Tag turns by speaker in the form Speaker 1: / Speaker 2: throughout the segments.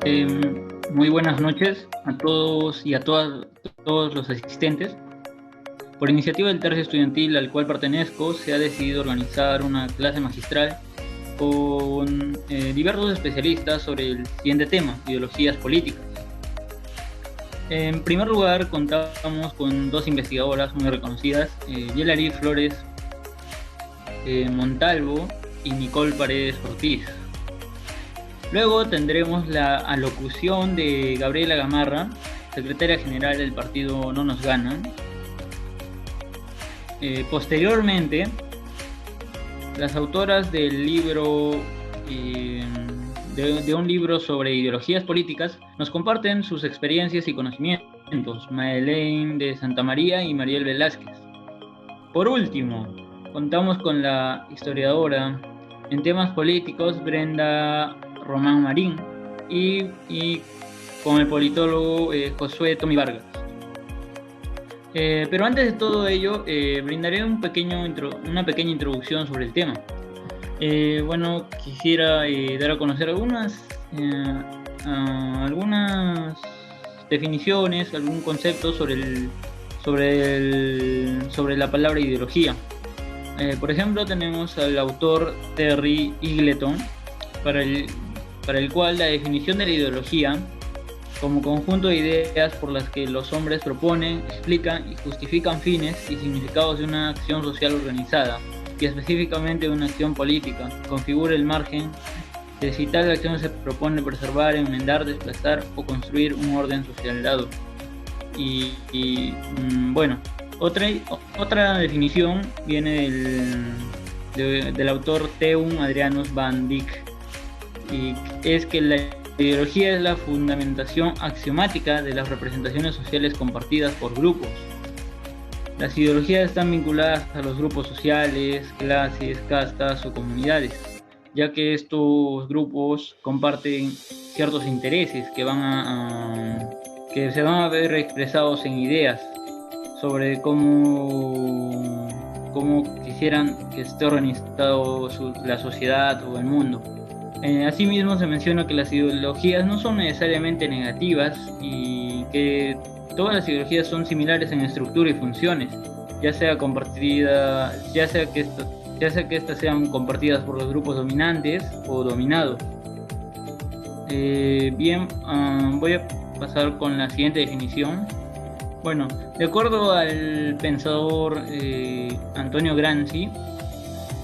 Speaker 1: Muy buenas noches a todos y a todos los asistentes. Por iniciativa del Tercio Estudiantil al cual pertenezco, se ha decidido organizar una clase magistral con diversos especialistas sobre el siguiente tema: ideologías políticas. En primer lugar, contamos con dos investigadoras muy reconocidas, Yelari Flores Montalvo y Nicole Paredes Ortiz. Luego tendremos la alocución de Gabriela Gamarra, secretaria general del partido No Nos Ganan. Posteriormente, las autoras del libro, de un libro sobre ideologías políticas, nos comparten sus experiencias y conocimientos, Madeleine de Santa María y Mariel Velázquez. Por último, contamos con la historiadora en temas políticos, Brenda Román Marín, y con el politólogo Josué Tommy Vargas. Pero antes de todo ello, brindaré una pequeña introducción sobre el tema. Bueno, quisiera dar a conocer algunas definiciones, algún concepto sobre la palabra ideología. Por ejemplo, tenemos al autor Terry Eagleton, para el cual la definición de la ideología como conjunto de ideas por las que los hombres proponen, explican y justifican fines y significados de una acción social organizada, y específicamente de una acción política, configura el margen de si tal acción se propone preservar, enmendar, desplazar o construir un orden social dado. Bueno, otra definición viene del autor Teun Adrianus van Dyck, y es que la ideología es la fundamentación axiomática de las representaciones sociales compartidas por grupos. Las ideologías están vinculadas a los grupos sociales, clases, castas o comunidades, ya que estos grupos comparten ciertos intereses que se van a ver expresados en ideas sobre cómo quisieran que esté organizado la sociedad o el mundo. Asimismo, se menciona que las ideologías no son necesariamente negativas y que todas las ideologías son similares en estructura y funciones, ya sea que estas sean compartidas por los grupos dominantes o dominados. Voy a pasar con la siguiente definición. Bueno, de acuerdo al pensador Antonio Gramsci,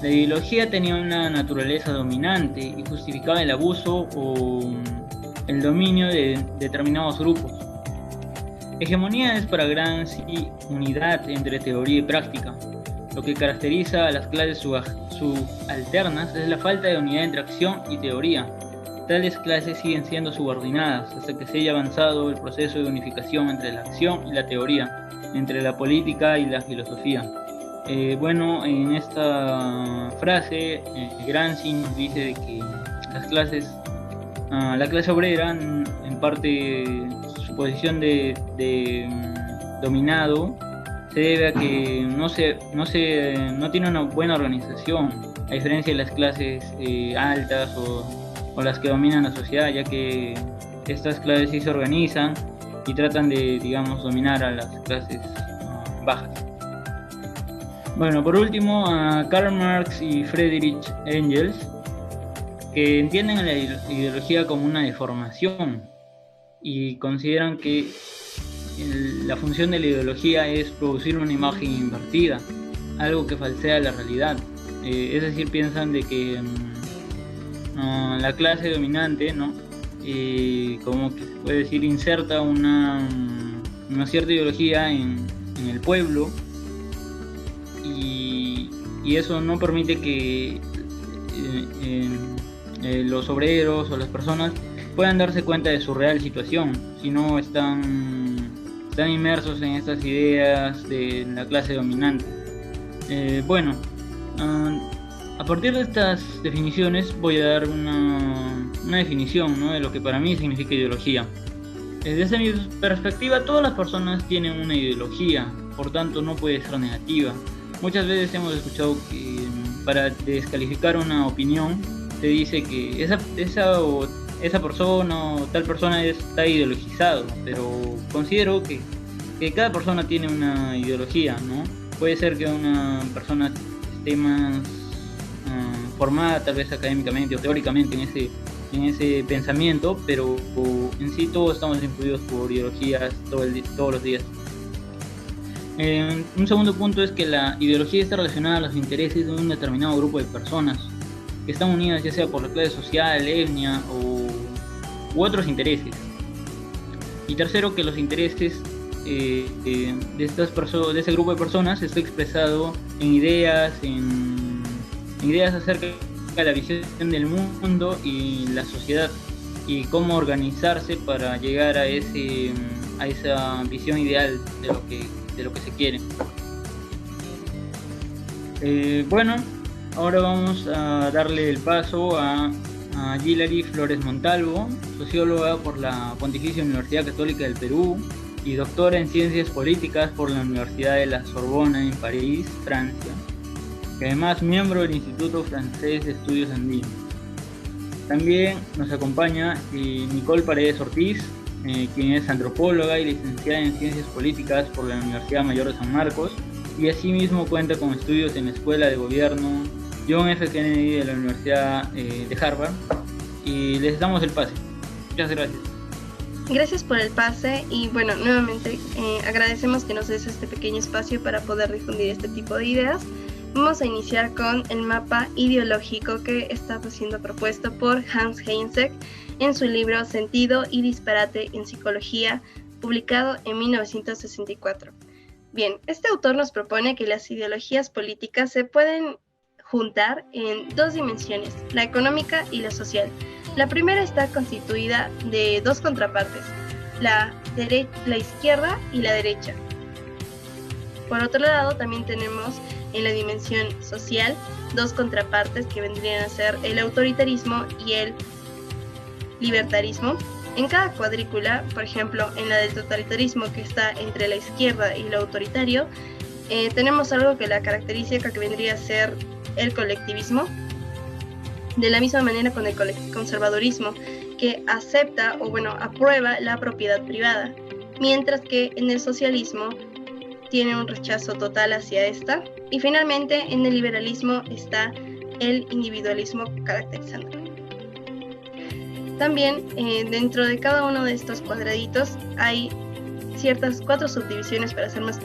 Speaker 1: la ideología tenía una naturaleza dominante y justificaba el abuso o el dominio de determinados grupos. Hegemonía es para Gramsci unidad entre teoría y práctica. Lo que caracteriza a las clases subalternas es la falta de unidad entre acción y teoría. Tales clases siguen siendo subordinadas hasta que se haya avanzado el proceso de unificación entre la acción y la teoría, entre la política y la filosofía. En esta frase, Gramsci nos dice de que la clase obrera, en parte su posición de dominado, se debe a que no tiene una buena organización, a diferencia de las clases altas o las que dominan la sociedad, ya que estas clases sí se organizan y tratan de, dominar a las clases bajas. Bueno, por último, a Karl Marx y Friedrich Engels, que entienden a la ideología como una deformación y consideran que la función de la ideología es producir una imagen invertida, algo que falsea la realidad. Es decir, piensan de que la clase dominante, como que se puede decir, inserta una cierta ideología en el pueblo, y eso no permite que los obreros o las personas puedan darse cuenta de su real situación, si no están inmersos en estas ideas de la clase dominante. A partir de estas definiciones voy a dar una definición, de lo que para mí significa ideología. Desde mi perspectiva, todas las personas tienen una ideología, por tanto no puede ser negativa. Muchas veces hemos escuchado que para descalificar una opinión se dice que esa esa persona o tal persona está ideologizado, pero considero que cada persona tiene una ideología, ¿no? Puede ser que una persona esté más formada tal vez académicamente o teóricamente en ese pensamiento, pero en sí todos estamos influidos por ideologías todos los días. Un segundo punto es que la ideología está relacionada a los intereses de un determinado grupo de personas que están unidas ya sea por la clase social, etnia u otros intereses. Y tercero, que los intereses de ese grupo de personas está expresado en ideas acerca de la visión del mundo y la sociedad y cómo organizarse para llegar a esa visión ideal de lo que se quiere. Bueno, ahora vamos a darle el paso a Gilary Flores Montalvo, socióloga por la Pontificia Universidad Católica del Perú y doctora en Ciencias Políticas por la Universidad de la Sorbona en París, Francia, que además miembro del Instituto Francés de Estudios Andinos. También nos acompaña Nicole Paredes Ortiz, quien es antropóloga y licenciada en Ciencias Políticas por la Universidad Mayor de San Marcos, y asimismo cuenta con estudios en la Escuela de Gobierno John F. Kennedy de la Universidad de Harvard, y les damos el pase. Muchas gracias.
Speaker 2: Gracias por el pase y bueno, nuevamente agradecemos que nos des este pequeño espacio para poder difundir este tipo de ideas. Vamos a iniciar con el mapa ideológico que está siendo propuesto por Hans Heijensek en su libro Sentido y Disparate en Psicología, publicado en 1964. Bien, este autor nos propone que las ideologías políticas se pueden juntar en dos dimensiones, la económica y la social. La primera está constituida de dos contrapartes, la izquierda y la derecha. Por otro lado, también tenemos en la dimensión social dos contrapartes que vendrían a ser el autoritarismo y el libertarismo. En cada cuadrícula, por ejemplo, en la del totalitarismo que está entre la izquierda y lo autoritario, tenemos algo que la característica que vendría a ser el colectivismo, de la misma manera con el conservadurismo, que acepta o aprueba la propiedad privada, mientras que en el socialismo tiene un rechazo total hacia esta, y finalmente en el liberalismo está el individualismo caracterizándolo. También dentro de cada uno de estos cuadraditos hay ciertas 4 subdivisiones para ser más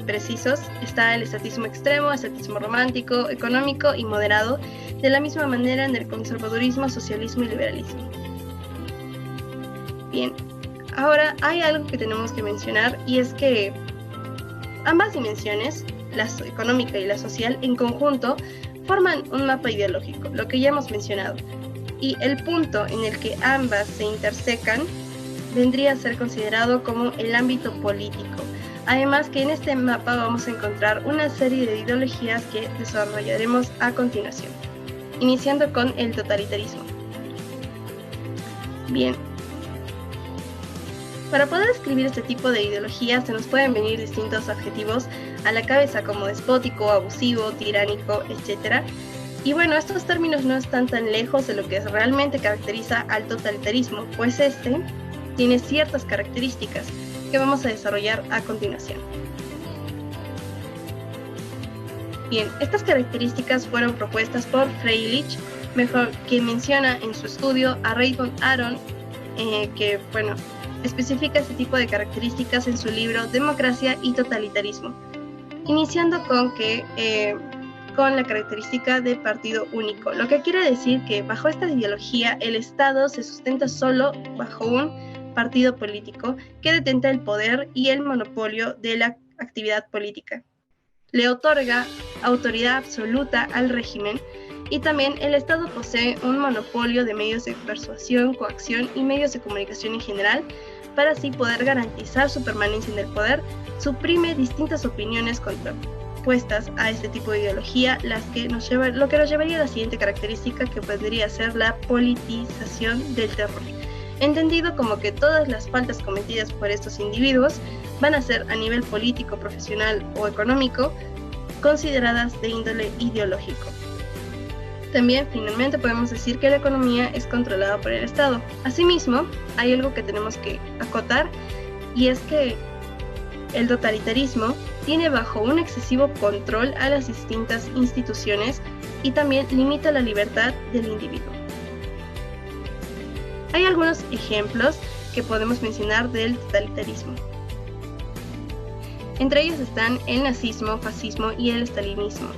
Speaker 2: precisos. Está el estatismo extremo, estatismo romántico, económico y moderado, de la misma manera en el conservadurismo, socialismo y liberalismo. Bien, ahora hay algo que tenemos que mencionar y es que ambas dimensiones, la económica y la social, en conjunto forman un mapa ideológico, lo que ya hemos mencionado. Y el punto en el que ambas se intersecan vendría a ser considerado como el ámbito político. Además que en este mapa vamos a encontrar una serie de ideologías que desarrollaremos a continuación, iniciando con el totalitarismo. Bien, para poder describir este tipo de ideologías se nos pueden venir distintos adjetivos a la cabeza como despótico, abusivo, tiránico, etc. Y bueno, estos términos no están tan lejos de lo que realmente caracteriza al totalitarismo, pues este tiene ciertas características que vamos a desarrollar a continuación. Bien, estas características fueron propuestas por Freilich, que menciona en su estudio a Raymond Aron, que especifica este tipo de características en su libro Democracia y Totalitarismo, iniciando con la característica de partido único, lo que quiere decir que bajo esta ideología el Estado se sustenta solo bajo un partido político que detenta el poder y el monopolio de la actividad política. Le otorga autoridad absoluta al régimen y también el Estado posee un monopolio de medios de persuasión, coacción y medios de comunicación en general. Para así poder garantizar su permanencia en el poder, suprime distintas opiniones contrapuestas a este tipo de ideología, lo que nos llevaría a la siguiente característica, que podría ser la politización del terror, entendido como que todas las faltas cometidas por estos individuos van a ser a nivel político, profesional o económico consideradas de índole ideológico. También, finalmente, podemos decir que la economía es controlada por el Estado. Asimismo, hay algo que tenemos que acotar, y es que el totalitarismo tiene bajo un excesivo control a las distintas instituciones y también limita la libertad del individuo. Hay algunos ejemplos que podemos mencionar del totalitarismo. Entre ellos están el nazismo, fascismo y el estalinismo.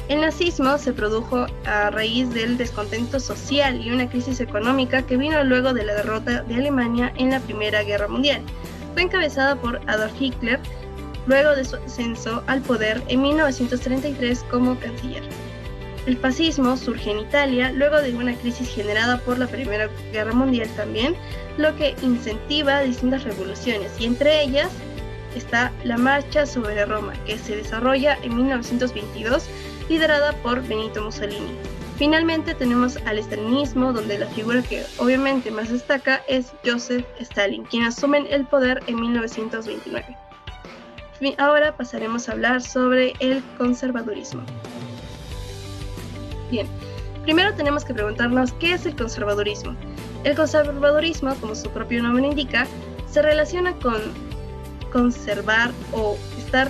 Speaker 2: El nazismo se produjo a raíz del descontento social y una crisis económica que vino luego de la derrota de Alemania en la Primera Guerra Mundial. Fue encabezada por Adolf Hitler luego de su ascenso al poder en 1933 como canciller. El fascismo surge en Italia luego de una crisis generada por la Primera Guerra Mundial también, lo que incentiva distintas revoluciones, y entre ellas está la Marcha sobre Roma, que se desarrolla en 1922, liderada por Benito Mussolini. Finalmente tenemos al estalinismo, donde la figura que obviamente más destaca es Joseph Stalin, quien asume el poder en 1929. Ahora pasaremos a hablar sobre el conservadurismo. Bien, primero tenemos que preguntarnos ¿qué es el conservadurismo? El conservadurismo, como su propio nombre indica, se relaciona con conservar o estar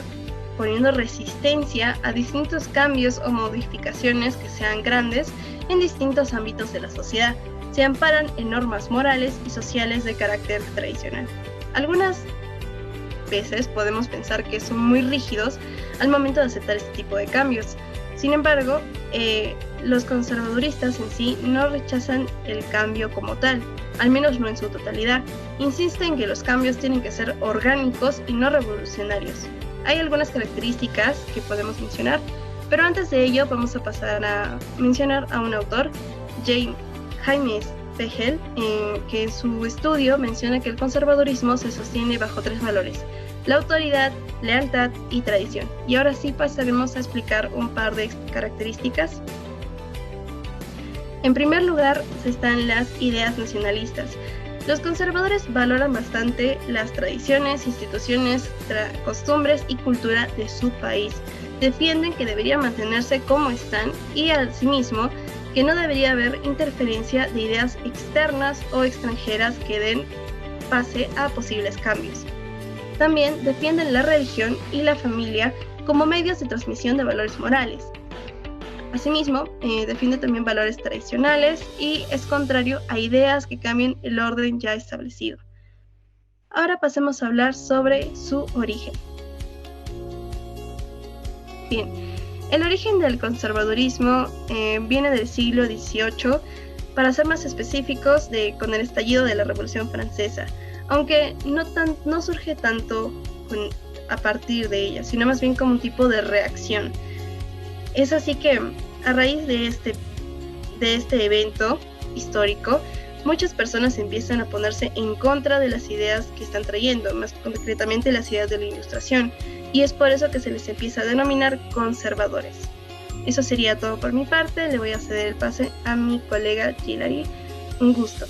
Speaker 2: poniendo resistencia a distintos cambios o modificaciones que sean grandes en distintos ámbitos de la sociedad. Se amparan en normas morales y sociales de carácter tradicional. Algunas veces podemos pensar que son muy rígidos al momento de aceptar este tipo de cambios. Sin embargo, los conservaduristas en sí no rechazan el cambio como tal, al menos no en su totalidad. Insisten que los cambios tienen que ser orgánicos y no revolucionarios. Hay algunas características que podemos mencionar, pero antes de ello vamos a pasar a mencionar a un autor, Jaime Spiegel, que en su estudio menciona que el conservadurismo se sostiene bajo 3 valores: la autoridad, lealtad y tradición. Y ahora sí pasaremos a explicar un par de características. En primer lugar están las ideas nacionalistas. Los conservadores valoran bastante las tradiciones, instituciones, costumbres y cultura de su país. Defienden que deberían mantenerse como están y asimismo que no debería haber interferencia de ideas externas o extranjeras que den pase a posibles cambios. También defienden la religión y la familia como medios de transmisión de valores morales. Asimismo, defiende también valores tradicionales y es contrario a ideas que cambien el orden ya establecido. Ahora pasemos a hablar sobre su origen. Bien, el origen del conservadurismo viene del siglo XVIII, para ser más específicos, con el estallido de la Revolución Francesa, aunque no surge tanto a partir de ella, sino más bien como un tipo de reacción. Es así que a raíz de este evento histórico, muchas personas empiezan a ponerse en contra de las ideas que están trayendo, más concretamente las ideas de la Ilustración, y es por eso que se les empieza a denominar conservadores. Eso sería todo por mi parte. Le voy a ceder el pase a mi colega Hilary. Un gusto.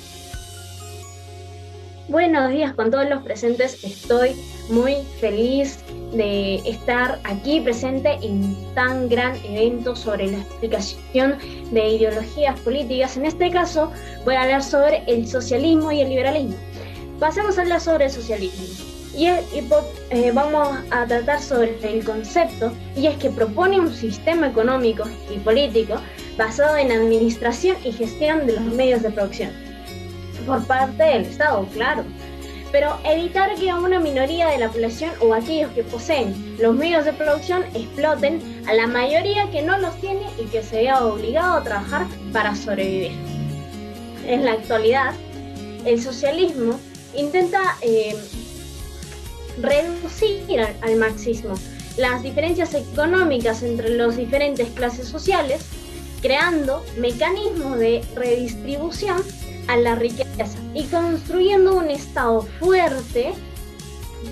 Speaker 3: Buenos días con todos los presentes. Estoy muy feliz de estar aquí presente en tan gran evento sobre la explicación de ideologías políticas. En este caso voy a hablar sobre el socialismo y el liberalismo. Pasemos a hablar sobre el socialismo. Vamos a tratar sobre el concepto, y es que propone un sistema económico y político basado en administración y gestión de los medios de producción por parte del Estado, claro, pero evitar que una minoría de la población o aquellos que poseen los medios de producción exploten a la mayoría que no los tiene y que se vea obligado a trabajar para sobrevivir. En la actualidad, el socialismo intenta reducir al máximo las diferencias económicas entre las diferentes clases sociales, creando mecanismos de redistribución a la riqueza y construyendo un Estado fuerte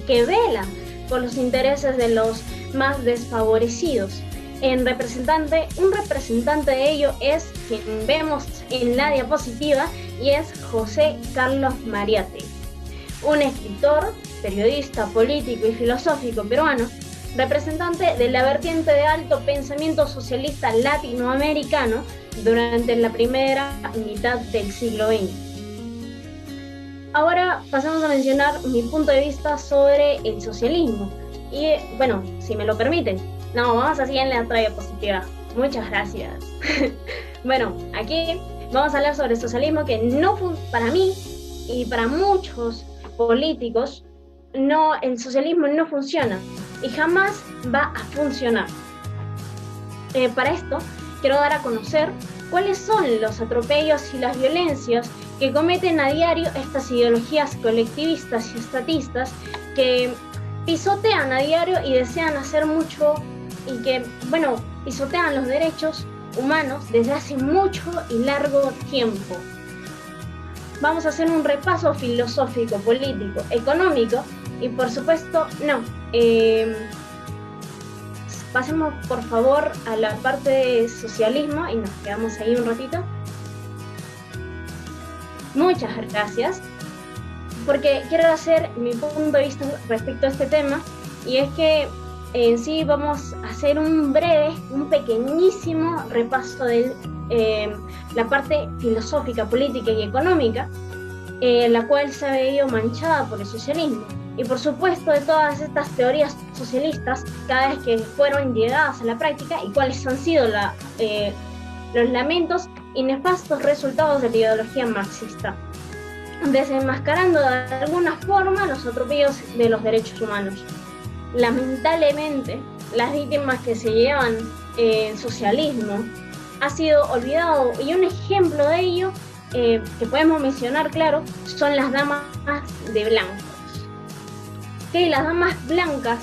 Speaker 3: que vela por los intereses de los más desfavorecidos. Un representante de ello es quien vemos en la diapositiva, y es José Carlos Mariátegui, un escritor, periodista, político y filosófico peruano, representante de la vertiente de alto pensamiento socialista latinoamericano durante la primera mitad del siglo XX. Ahora pasamos a mencionar mi punto de vista sobre el socialismo. Y bueno, si me lo permiten, vamos así en la diapositiva. Muchas gracias. Bueno, aquí vamos a hablar sobre el socialismo, que para mí y para muchos políticos, el socialismo no funciona y jamás va a funcionar. Para esto, quiero dar a conocer cuáles son los atropellos y las violencias que cometen a diario estas ideologías colectivistas y estatistas que pisotean a diario y desean hacer mucho y que, pisotean los derechos humanos desde hace mucho y largo tiempo. Vamos a hacer un repaso filosófico, político, económico y por supuesto, pasemos por favor a la parte de socialismo y nos quedamos ahí un ratito. Muchas gracias, porque quiero hacer mi punto de vista respecto a este tema, y es que en sí vamos a hacer un pequeñísimo repaso de la parte filosófica, política y económica, la cual se ha ido manchada por el socialismo. Y por supuesto de todas estas teorías socialistas, cada vez que fueron llegadas a la práctica y cuáles han sido los lamentos y nefastos resultados de la ideología marxista, desenmascarando de alguna forma los atropellos de los derechos humanos. Lamentablemente, las víctimas que se llevan el socialismo ha sido olvidado, y un ejemplo de ello que podemos mencionar, claro, son las damas de blanco. Las damas blancas,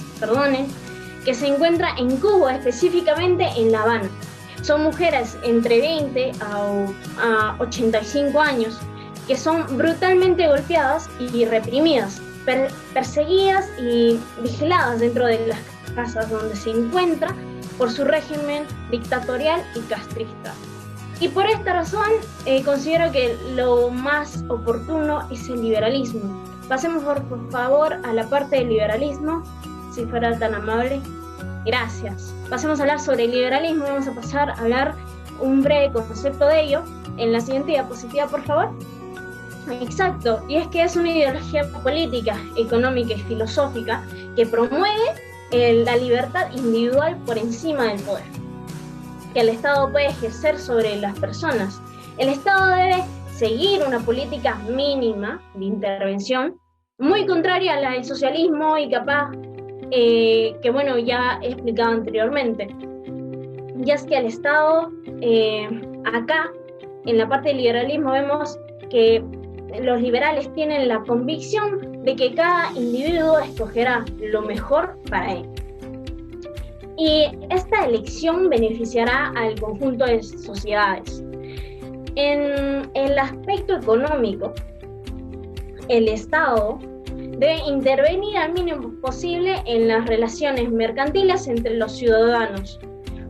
Speaker 3: que se encuentran en Cuba, específicamente en La Habana. Son mujeres entre 20 a 85 años que son brutalmente golpeadas y reprimidas, perseguidas y vigiladas dentro de las casas donde se encuentra por su régimen dictatorial y castrista. Y por esta razón considero que lo más oportuno es el liberalismo. Pasemos por favor a la parte del liberalismo, si fuera tan amable. Gracias. Pasemos a hablar sobre el liberalismo y vamos a pasar a hablar un breve concepto de ello. En la siguiente diapositiva, por favor. Exacto, y es que es una ideología política, económica y filosófica que promueve la libertad individual por encima del poder que el Estado puede ejercer sobre las personas. El Estado debe seguir una política mínima de intervención, muy contraria a la del socialismo y capaz, ya he explicado anteriormente. Ya es que el Estado, acá, en la parte del liberalismo, vemos que los liberales tienen la convicción de que cada individuo escogerá lo mejor para él. Y esta elección beneficiará al conjunto de sociedades. En el aspecto económico, el Estado debe intervenir al mínimo posible en las relaciones mercantiles entre los ciudadanos.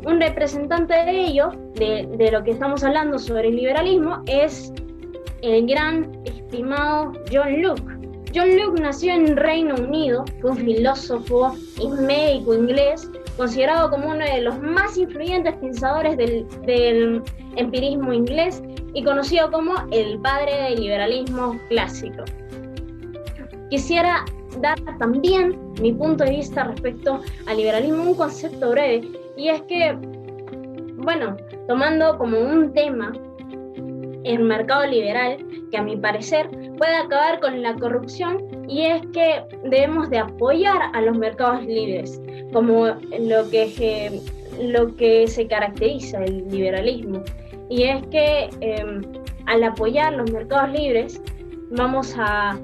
Speaker 3: Un representante de ello, de lo que estamos hablando sobre el liberalismo, es el gran estimado John Locke. John Locke nació en Reino Unido, fue un filósofo y médico inglés, considerado como uno de los más influyentes pensadores del empirismo inglés y conocido como el padre del liberalismo clásico. Quisiera dar también mi punto de vista respecto al liberalismo, un concepto breve, y es que, tomando como un tema el mercado liberal, que a mi parecer puede acabar con la corrupción, y es que debemos de apoyar a los mercados libres, como lo que se caracteriza el liberalismo. Y es que al apoyar los mercados libres vamos a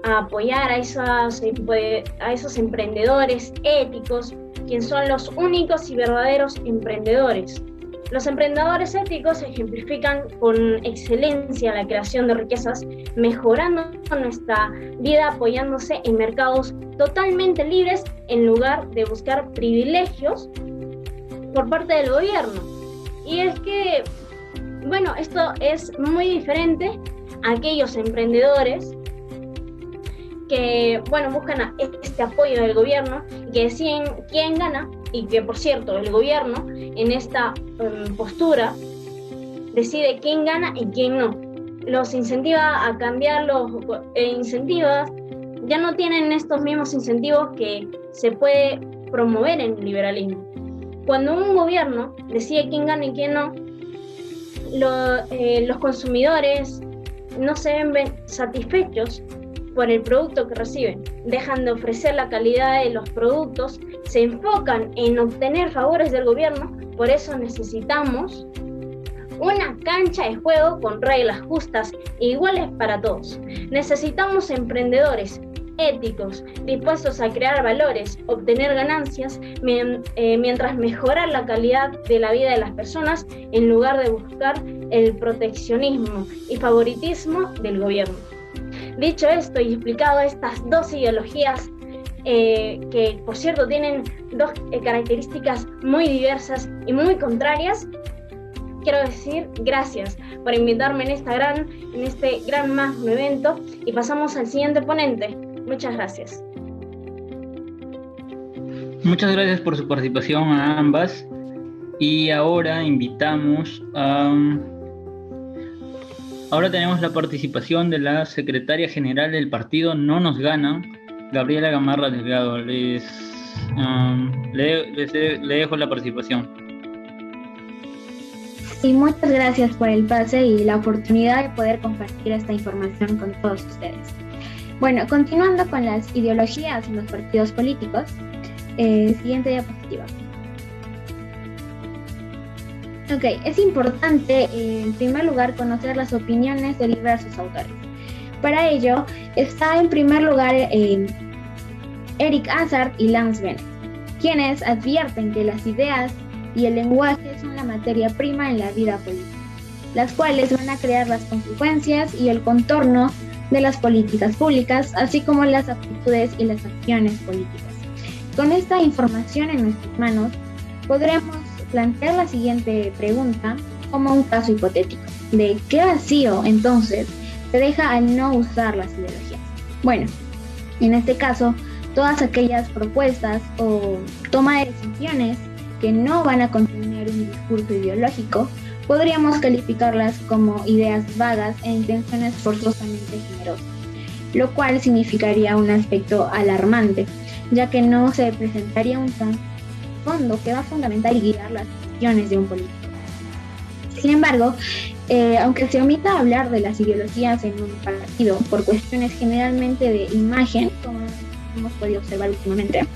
Speaker 3: apoyar a esos emprendedores éticos, quienes son los únicos y verdaderos emprendedores. Los emprendedores éticos ejemplifican con excelencia la creación de riquezas, mejorando nuestra vida apoyándose en mercados totalmente libres en lugar de buscar privilegios por parte del gobierno. Y es que, esto es muy diferente a aquellos emprendedores que, bueno, buscan este apoyo del gobierno, que deciden quién gana, y que, por cierto, el gobierno en esta postura decide quién gana y quién no. Los incentiva a cambiar, los incentiva, ya no tienen estos mismos incentivos que se puede promover en el liberalismo. Cuando un gobierno decide quién gana y quién no, los consumidores no se ven satisfechos por el producto que reciben, dejan de ofrecer la calidad de los productos, se enfocan en obtener favores del gobierno. Por eso necesitamos una cancha de juego con reglas justas e iguales para todos. Necesitamos emprendedores éticos, dispuestos a crear valores, obtener ganancias, mientras mejorar la calidad de la vida de las personas, en lugar de buscar el proteccionismo y favoritismo del gobierno. Dicho esto y explicado estas dos ideologías, que por cierto tienen dos características muy diversas y muy contrarias, quiero decir gracias por invitarme en este gran magno evento, y pasamos al siguiente ponente. Muchas gracias.
Speaker 1: Muchas gracias por su participación a ambas. Y ahora invitamos a... Ahora tenemos la participación de la secretaria general del partido No Nos Gana, Gabriela Gamarra Delgado. Le dejo la participación.
Speaker 4: Y muchas gracias por el pase y la oportunidad de poder compartir esta información con todos ustedes. Bueno, continuando con las ideologías en los partidos políticos, siguiente diapositiva. Ok, es importante en primer lugar conocer las opiniones de diversos autores. Para ello está en primer lugar Eric Azar y Lance Bennett, quienes advierten que las ideas y el lenguaje son la materia prima en la vida política, las cuales van a crear las consecuencias y el contorno de las políticas públicas, así como las actitudes y las acciones políticas. Con esta información en nuestras manos, podremos plantear la siguiente pregunta como un caso hipotético de qué vacío entonces se deja al no usar las ideologías. Bueno, en este caso, todas aquellas propuestas o toma de decisiones que no van a contener un discurso ideológico, podríamos calificarlas como ideas vagas e intenciones forzosamente generosas, lo cual significaría un aspecto alarmante, ya que no se presentaría un trasfondo que va a fundamentar y guiar las decisiones de un político. Sin embargo, aunque se omita hablar de las ideologías en un partido por cuestiones generalmente de imagen, como hemos podido observar últimamente,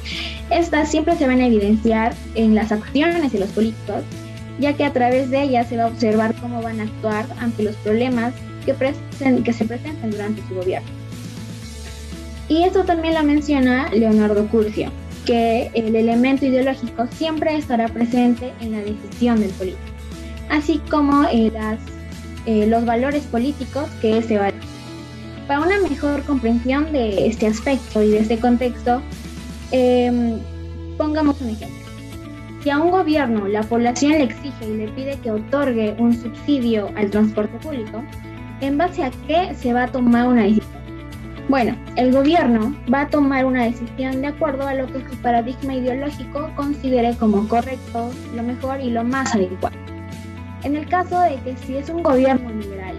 Speaker 4: estas siempre se van a evidenciar en las acciones de los políticos, ya que a través de ellas se va a observar cómo van a actuar ante los problemas que se presentan durante su gobierno. Y esto también lo menciona Leonardo Curcio, que el elemento ideológico siempre estará presente en la decisión del político, así como los valores políticos que se va a decir. Para una mejor comprensión de este aspecto y de este contexto, pongamos un ejemplo. Si a un gobierno la población le exige y le pide que otorgue un subsidio al transporte público, ¿en base a qué se va a tomar una decisión? Bueno, el gobierno va a tomar una decisión de acuerdo a lo que su paradigma ideológico considere como correcto, lo mejor y lo más adecuado. En el caso de que si es un gobierno liberal,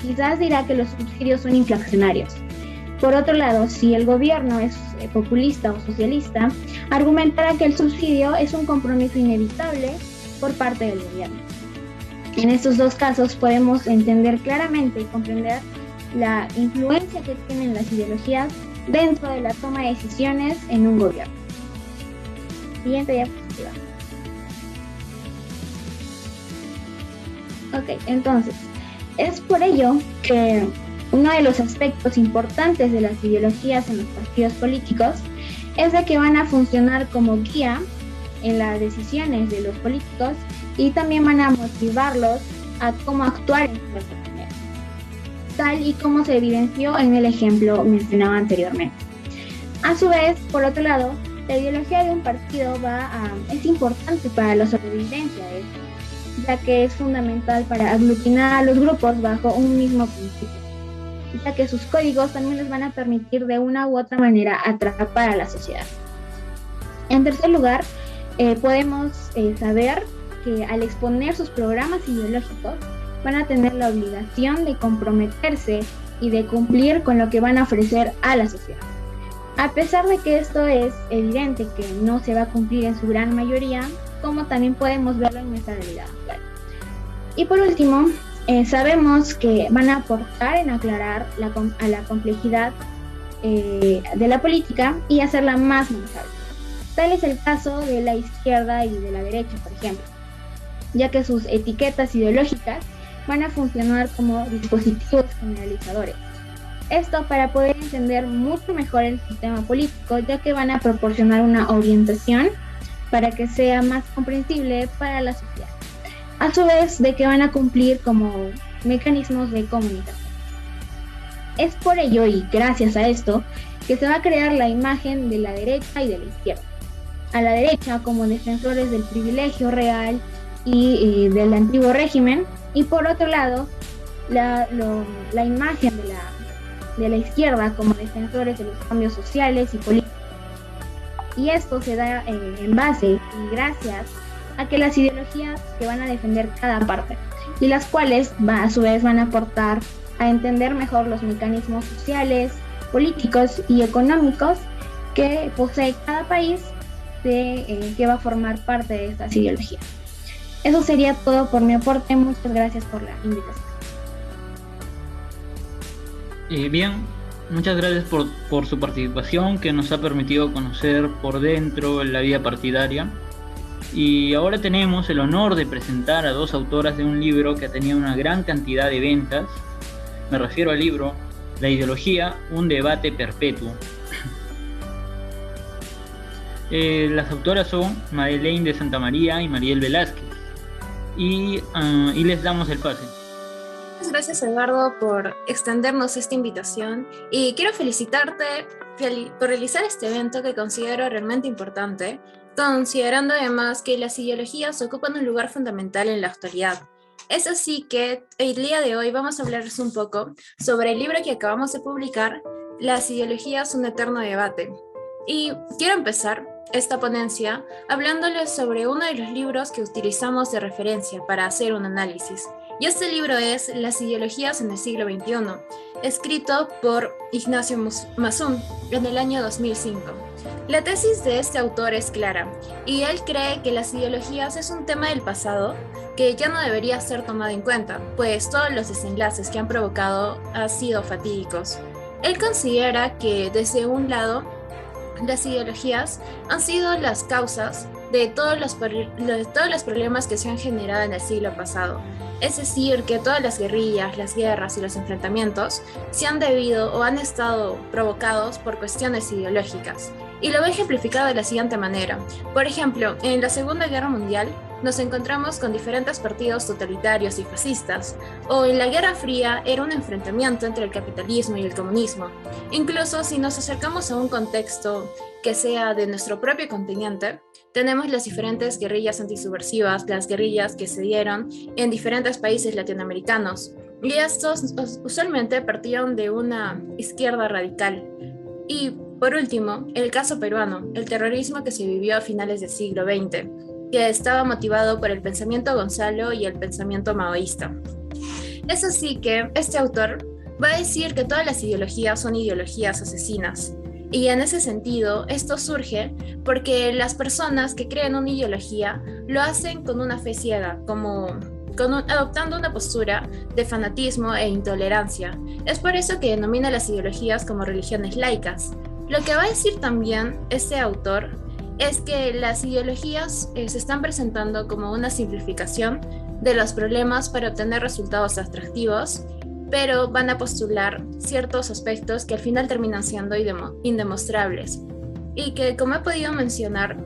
Speaker 4: quizás dirá que los subsidios son inflacionarios. Por otro lado, si el gobierno es populista o socialista, argumentará que el subsidio es un compromiso inevitable por parte del gobierno. En estos dos casos podemos entender claramente y comprender la influencia que tienen las ideologías dentro de la toma de decisiones en un gobierno. Siguiente diapositiva. Ok, entonces, es por ello que uno de los aspectos importantes de las ideologías en los partidos políticos es de que van a funcionar como guía en las decisiones de los políticos y también van a motivarlos a cómo actuar en sus oportunidades, tal y como se evidenció en el ejemplo mencionado anteriormente. A su vez, por otro lado, la ideología de un partido es importante para la sobrevivencia de este, ya que es fundamental para aglutinar a los grupos bajo un mismo principio. ya que sus códigos también les van a permitir de una u otra manera atrapar a la sociedad. En tercer lugar, podemos saber que al exponer sus programas ideológicos van a tener la obligación de comprometerse y de cumplir con lo que van a ofrecer a la sociedad. A pesar de que esto es evidente que no se va a cumplir en su gran mayoría, como también podemos verlo en nuestra realidad actual. Y por último, sabemos que van a aportar en aclarar a la complejidad de la política y hacerla más manejable. Tal es el caso de la izquierda y de la derecha, por ejemplo, ya que sus etiquetas ideológicas van a funcionar como dispositivos generalizadores. Esto para poder entender mucho mejor el sistema político, ya que van a proporcionar una orientación para que sea más comprensible para la sociedad. A su vez, de que van a cumplir como mecanismos de comunicación. Es por ello y gracias a esto que se va a crear la imagen de la derecha y de la izquierda. A la derecha como defensores del privilegio real y del antiguo régimen, y por otro lado la imagen de la izquierda como defensores de los cambios sociales y políticos. Y esto se da en base y gracias a que las ideologías que van a defender cada parte y las cuales a su vez van a aportar a entender mejor los mecanismos sociales, políticos y económicos que posee cada país que va a formar parte de estas ideologías. Eso sería todo por mi aporte. Muchas gracias por la invitación.
Speaker 1: Bien, muchas gracias por su participación, que nos ha permitido conocer por dentro la vida partidaria. Y ahora tenemos el honor de presentar a dos autoras de un libro que ha tenido una gran cantidad de ventas. Me refiero al libro La ideología, un debate perpetuo. Las autoras son Madeleine de Santa María y Mariel Velázquez. Y les damos el pase.
Speaker 5: Muchas gracias, Eduardo, por extendernos esta invitación, y quiero felicitarte por realizar este evento que considero realmente importante, considerando además que las ideologías ocupan un lugar fundamental en la actualidad. Es así que el día de hoy vamos a hablarles un poco sobre el libro que acabamos de publicar, Las ideologías, un eterno debate. Y quiero empezar esta ponencia hablándoles sobre uno de los libros que utilizamos de referencia para hacer un análisis. Y este libro es Las ideologías en el siglo XXI, escrito por Ignacio Masún en el año 2005. La tesis de este autor es clara, y él cree que las ideologías es un tema del pasado que ya no debería ser tomado en cuenta, pues todos los desenlaces que han provocado han sido fatídicos. Él considera que, desde un lado, las ideologías han sido las causas de todos los problemas que se han generado en el siglo pasado. Es decir, que todas las guerrillas, las guerras y los enfrentamientos se han debido o han estado provocados por cuestiones ideológicas. Y lo ve ejemplificado de la siguiente manera. Por ejemplo, en la Segunda Guerra Mundial nos encontramos con diferentes partidos totalitarios y fascistas, o en la Guerra Fría era un enfrentamiento entre el capitalismo y el comunismo. Incluso si nos acercamos a un contexto que sea de nuestro propio continente, tenemos las diferentes guerrillas antisubversivas, las guerrillas que se dieron en diferentes países latinoamericanos, y estos usualmente partían de una izquierda radical. Y por último, el caso peruano, el terrorismo que se vivió a finales del siglo XX, que estaba motivado por el pensamiento Gonzalo y el pensamiento maoísta. Es así que este autor va a decir que todas las ideologías son ideologías asesinas. Y en ese sentido, esto surge porque las personas que creen una ideología lo hacen con una fe ciega, adoptando una postura de fanatismo e intolerancia. Es por eso que denomina las ideologías como religiones laicas. Lo que va a decir también este autor es que las ideologías se están presentando como una simplificación de los problemas para obtener resultados atractivos, pero van a postular ciertos aspectos que al final terminan siendo indemostrables. Y que, como he podido mencionar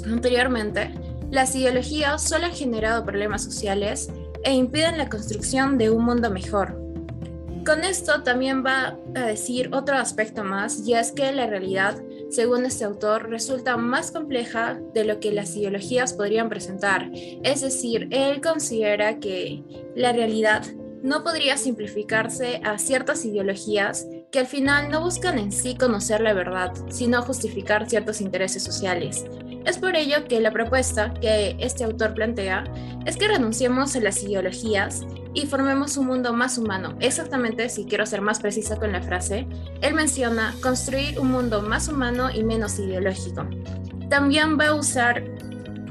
Speaker 5: anteriormente, las ideologías solo han generado problemas sociales e impiden la construcción de un mundo mejor. Con esto también va a decir otro aspecto más, y es que la realidad, según este autor, resulta más compleja de lo que las ideologías podrían presentar. Es decir, él considera que la realidad no podría simplificarse a ciertas ideologías que al final no buscan en sí conocer la verdad, sino justificar ciertos intereses sociales. Es por ello que la propuesta que este autor plantea es que renunciemos a las ideologías y formemos un mundo más humano. Exactamente, si quiero ser más precisa con la frase, él menciona construir un mundo más humano y menos ideológico. También va a usar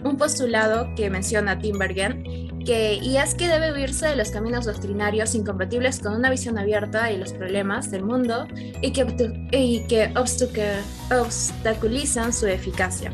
Speaker 5: un postulado que menciona Tinbergen, y es que debe huirse de los caminos doctrinarios incompatibles con una visión abierta de los problemas del mundo y que obstaculizan su eficacia.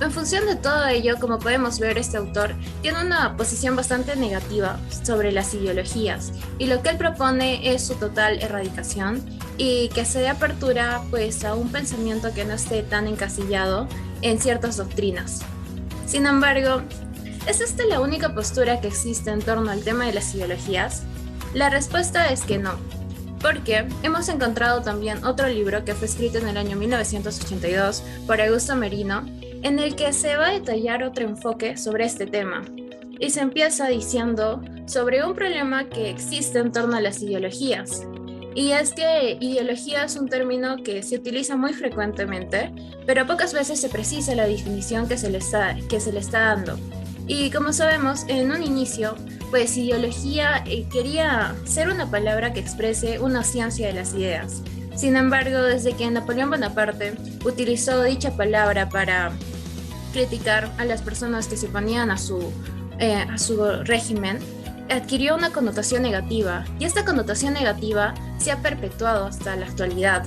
Speaker 5: En función de todo ello, como podemos ver, este autor tiene una posición bastante negativa sobre las ideologías, y lo que él propone es su total erradicación y que se dé apertura pues a un pensamiento que no esté tan encasillado en ciertas doctrinas. Sin embargo, ¿es esta la única postura que existe en torno al tema de las ideologías? La respuesta es que no, porque hemos encontrado también otro libro que fue escrito en el año 1982 por Augusto Merino, en el que se va a detallar otro enfoque sobre este tema. Y se empieza diciendo sobre un problema que existe en torno a las ideologías. Y es que ideología es un término que se utiliza muy frecuentemente, pero pocas veces se precisa la definición que se le está dando. Y como sabemos, en un inicio, pues ideología quería ser una palabra que exprese una ciencia de las ideas. Sin embargo, desde que Napoleón Bonaparte utilizó dicha palabra para criticar a las personas que se oponían a su régimen, adquirió una connotación negativa, y esta connotación negativa se ha perpetuado hasta la actualidad.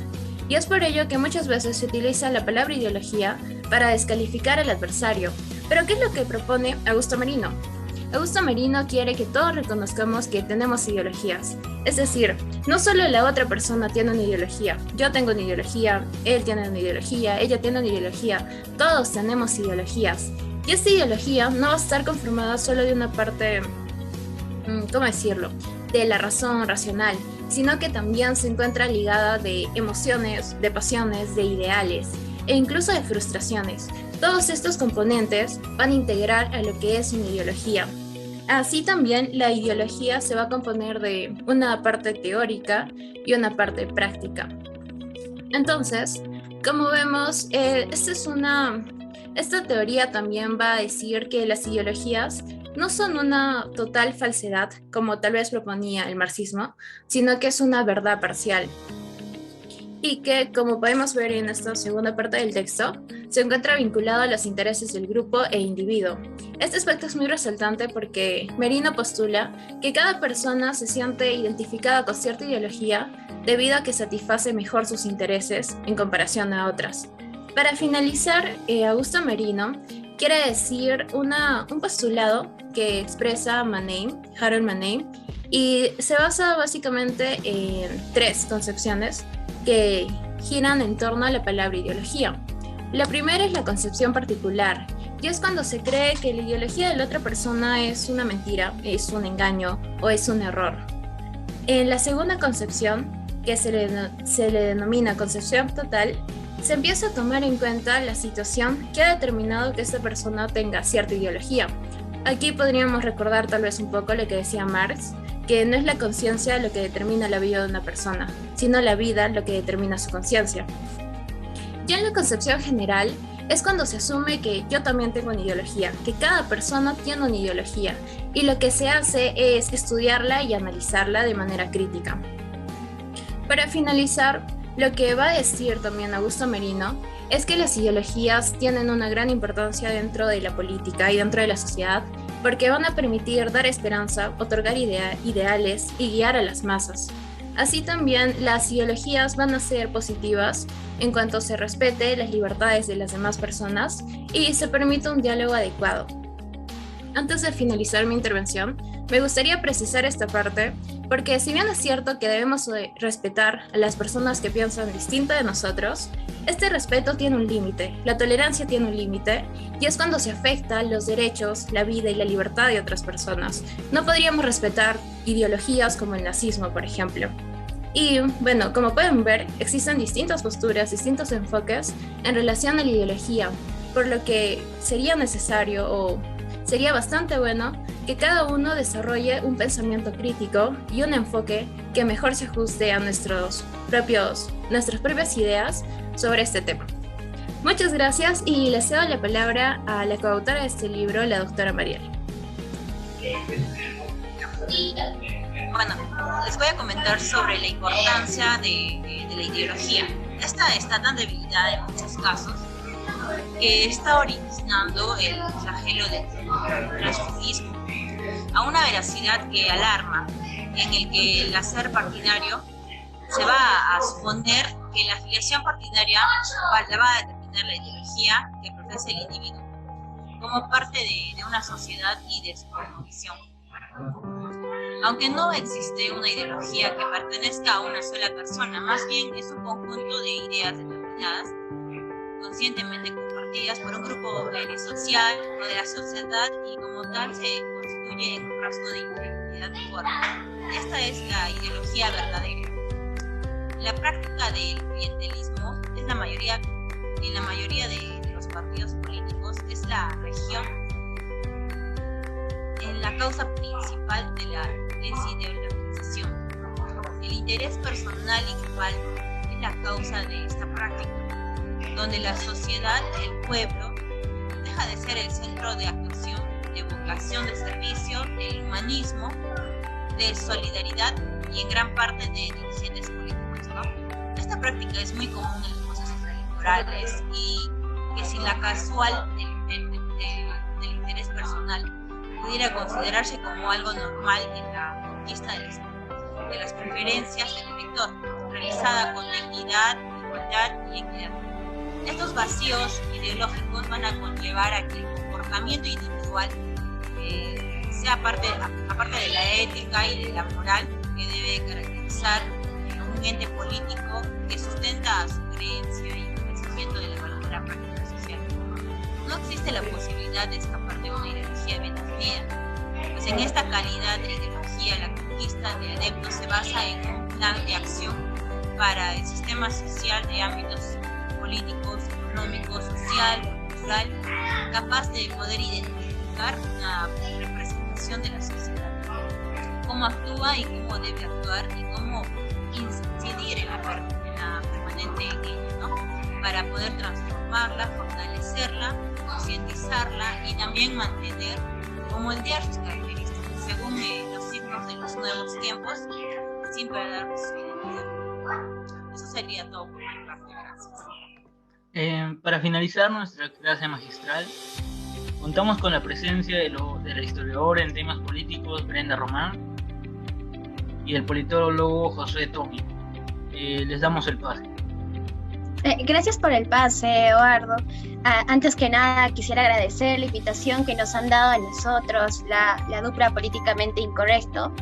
Speaker 5: Y es por ello que muchas veces se utiliza la palabra ideología para descalificar al adversario. Pero ¿qué es lo que propone Augusto Merino? Augusto Merino quiere que todos reconozcamos que tenemos ideologías. Es decir, no solo la otra persona tiene una ideología, yo tengo una ideología, él tiene una ideología, ella tiene una ideología, todos tenemos ideologías. Y esta ideología no va a estar conformada solo de una parte, ¿cómo decirlo?, de la razón racional, sino que también se encuentra ligada de emociones, de pasiones, de ideales e incluso de frustraciones. Todos estos componentes van a integrar a lo que es una ideología. Así también la ideología se va a componer de una parte teórica y una parte práctica. Entonces, como vemos, esta teoría también va a decir que las ideologías no son una total falsedad, como tal vez proponía el marxismo, sino que es una verdad parcial. Y que, como podemos ver en esta segunda parte del texto, se encuentra vinculado a los intereses del grupo e individuo. Este aspecto es muy resaltante porque Merino postula que cada persona se siente identificada con cierta ideología debido a que satisface mejor sus intereses en comparación a otras. Para finalizar, Augusto Merino quiere decir un postulado que expresa Harold Mannheim, y se basa básicamente en 3 concepciones que giran en torno a la palabra ideología. La primera es la concepción particular, y es cuando se cree que la ideología de la otra persona es una mentira, es un engaño o es un error. En la segunda concepción, que se le denomina concepción total, se empieza a tomar en cuenta la situación que ha determinado que esta persona tenga cierta ideología. Aquí podríamos recordar tal vez un poco lo que decía Marx, que no es la conciencia lo que determina la vida de una persona, sino la vida lo que determina su conciencia. Ya en la concepción general es cuando se asume que yo también tengo una ideología, que cada persona tiene una ideología, y lo que se hace es estudiarla y analizarla de manera crítica. Para finalizar, lo que va a decir también Augusto Merino es que las ideologías tienen una gran importancia dentro de la política y dentro de la sociedad, porque van a permitir dar esperanza, otorgar ideales y guiar a las masas. Así también las ideologías van a ser positivas en cuanto se respete las libertades de las demás personas y se permite un diálogo adecuado. Antes de finalizar mi intervención, me gustaría precisar esta parte, porque si bien es cierto que debemos respetar a las personas que piensan distinto de nosotros, este respeto tiene un límite, la tolerancia tiene un límite, y es cuando se afectan los derechos, la vida y la libertad de otras personas. No podríamos respetar ideologías como el nazismo, por ejemplo. Y bueno, como pueden ver, existen distintas posturas, distintos enfoques en relación a la ideología, por lo que sería necesario o sería bastante bueno que cada uno desarrolle un pensamiento crítico y un enfoque que mejor se ajuste a nuestras propias ideas sobre este tema. Muchas gracias y le cedo la palabra a la coautora de este libro, la doctora Mariel.
Speaker 6: Bueno, les voy a comentar sobre la importancia de la ideología. Esta está tan debilitada en muchos casos que está originando el flagelo del transfugismo a una veracidad que alarma, en el que el hacer partidario se va a suponer que la afiliación partidaria va a determinar la ideología que profesa el individuo como parte de una sociedad y de su cosmovisión. Aunque no existe una ideología que pertenezca a una sola persona, más bien es un conjunto de ideas determinadas, conscientemente compartidas por un grupo social o de la sociedad, y como tal se constituye en un rasgo de identidad fuerte. Esta es la ideología verdadera. La práctica del clientelismo en la mayoría de los partidos políticos es la región en la causa principal de la desideologización. El interés personal y grupal es la causa de esta práctica, donde la sociedad, el pueblo, deja de ser el centro de actuación, de vocación de servicio, de humanismo, de solidaridad y en gran parte de dirigentes políticos, ¿no? Esta práctica es muy común en los procesos electorales y que sin la casual del interés personal pudiera considerarse como algo normal en la conquista de las preferencias del elector, realizada con dignidad, igualdad y equidad. Estos vacíos ideológicos van a conllevar a que el comportamiento individual sea aparte de la ética y de la moral que debe caracterizar un ente político que sustenta su creencia y pensamiento de la verdadera práctica social. No existe la posibilidad de escapar de una ideología bien definida, pues en esta calidad de ideología la conquista de adeptos se basa en un plan de acción para el sistema social de ámbitos políticos, económicos, social, cultural, capaz de poder identificar una representación de la sociedad, cómo actúa y cómo debe actuar y cómo incidir en la permanente en ella, ¿no? Para poder transformarla, fortalecerla, concientizarla y también mantener o moldear sus características según los signos de los nuevos tiempos, sin perder su identidad. Eso sería todo por mi parte. Gracias.
Speaker 1: Para finalizar nuestra clase magistral, contamos con la presencia de la historiadora en temas políticos Brenda Román y el politólogo José Tomi. Les damos el pase.
Speaker 7: Gracias por el pase, Eduardo. Antes que nada, quisiera agradecer la invitación que nos han dado a nosotros, la dupla Políticamente Incorrecto.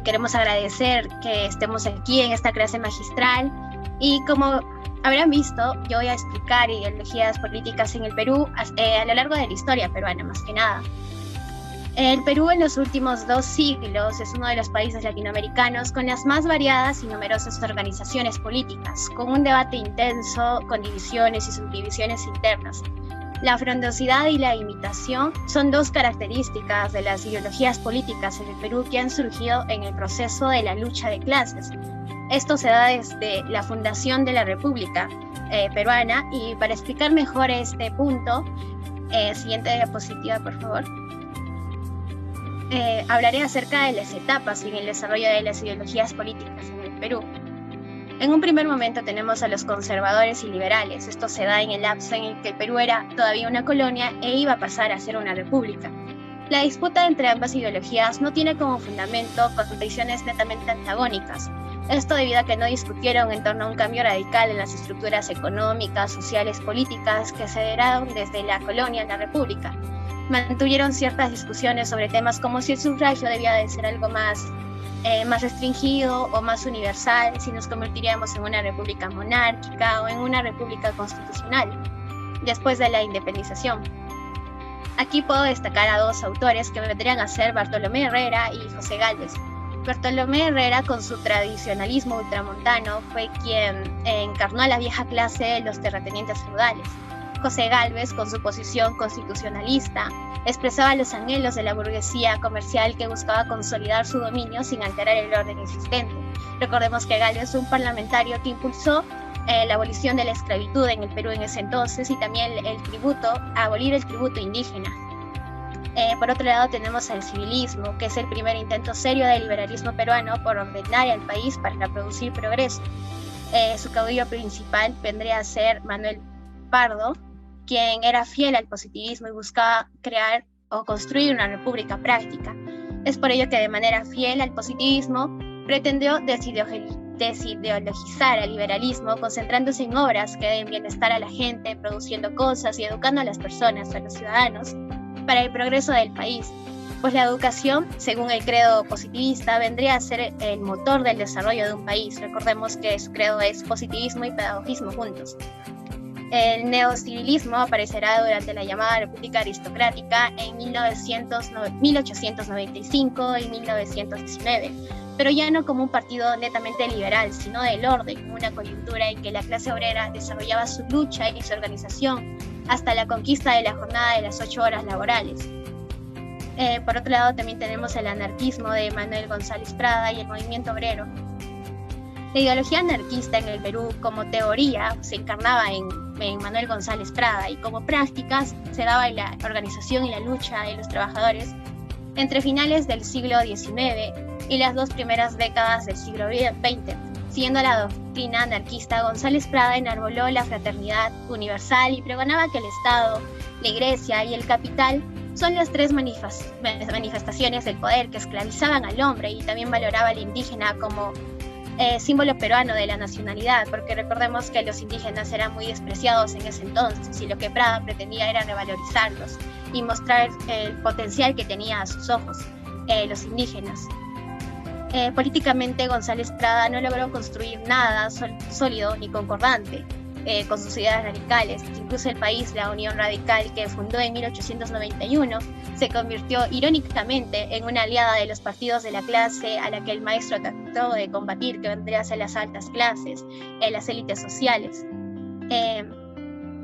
Speaker 7: Queremos agradecer que estemos aquí en esta clase magistral y como habrán visto, yo voy a explicar ideologías políticas en el Perú a lo largo de la historia peruana, más que nada. El Perú en los últimos 2 siglos es uno de los países latinoamericanos con las más variadas y numerosas organizaciones políticas, con un debate intenso, con divisiones y subdivisiones internas. La frondosidad y la imitación son 2 características de las ideologías políticas en el Perú que han surgido en el proceso de la lucha de clases. Esto se da desde la fundación de la República peruana, y para explicar mejor este punto, siguiente diapositiva por favor, hablaré acerca de las etapas en el desarrollo de las ideologías políticas en el Perú. En un primer momento tenemos a los conservadores y liberales. Esto se da en el lapso en el que el Perú era todavía una colonia e iba a pasar a ser una república. La disputa entre ambas ideologías no tiene como fundamento contradicciones netamente antagónicas. Esto debido a que no discutieron en torno a un cambio radical en las estructuras económicas, sociales, políticas que se dieron desde la colonia a la república. Mantuvieron ciertas discusiones sobre temas como si el sufragio debía de ser algo más restringido o más universal, si nos convertiríamos en una república monárquica o en una república constitucional después de la independización. Aquí puedo destacar a 2 autores que vendrían a ser Bartolomé Herrera y José Gálvez. Bartolomé Herrera, con su tradicionalismo ultramontano, fue quien encarnó a la vieja clase de los terratenientes feudales. José Gálvez, con su posición constitucionalista, expresaba los anhelos de la burguesía comercial que buscaba consolidar su dominio sin alterar el orden existente. Recordemos que Gálvez fue un parlamentario que impulsó la abolición de la esclavitud en el Perú en ese entonces y también abolir el tributo indígena. Por otro lado tenemos el civilismo, que es el primer intento serio del liberalismo peruano por ordenar al país para producir progreso. Su caudillo principal vendría a ser Manuel Pardo, quien era fiel al positivismo y buscaba crear o construir una república práctica. Es por ello que de manera fiel al positivismo pretendió desideologizar al liberalismo, concentrándose en obras que den bienestar a la gente, produciendo cosas y educando a las personas, a los ciudadanos, para el progreso del país. Pues la educación, según el credo positivista, vendría a ser el motor del desarrollo de un país. Recordemos que su credo es positivismo y pedagogismo juntos. El neocivilismo aparecerá durante la llamada República Aristocrática en 1895 y 1919, pero ya no como un partido netamente liberal, sino del orden, una coyuntura en que la clase obrera desarrollaba su lucha y su organización hasta la conquista de la jornada de las 8 horas laborales. Por otro lado, también tenemos el anarquismo de Manuel González Prada y el movimiento obrero. La ideología anarquista en el Perú como teoría se encarnaba en Manuel González Prada y como prácticas se daba en la organización y la lucha de los trabajadores entre finales del siglo XIX y las 2 primeras décadas del siglo XX. Siguiendo la doctrina anarquista, González Prada enarboló la fraternidad universal y pregonaba que el Estado, la Iglesia y el capital son las 3 manifestaciones del poder que esclavizaban al hombre, y también valoraba al indígena como símbolo peruano de la nacionalidad, porque recordemos que los indígenas eran muy despreciados en ese entonces y lo que Prada pretendía era revalorizarlos y mostrar el potencial que tenía a sus ojos los indígenas. Políticamente, González Prada no logró construir nada sólido ni concordante con sus ideas radicales. Incluso el país, la Unión Radical, que fundó en 1891, se convirtió irónicamente en una aliada de los partidos de la clase a la que el maestro trató de combatir, que vendría a ser las altas clases, las élites sociales.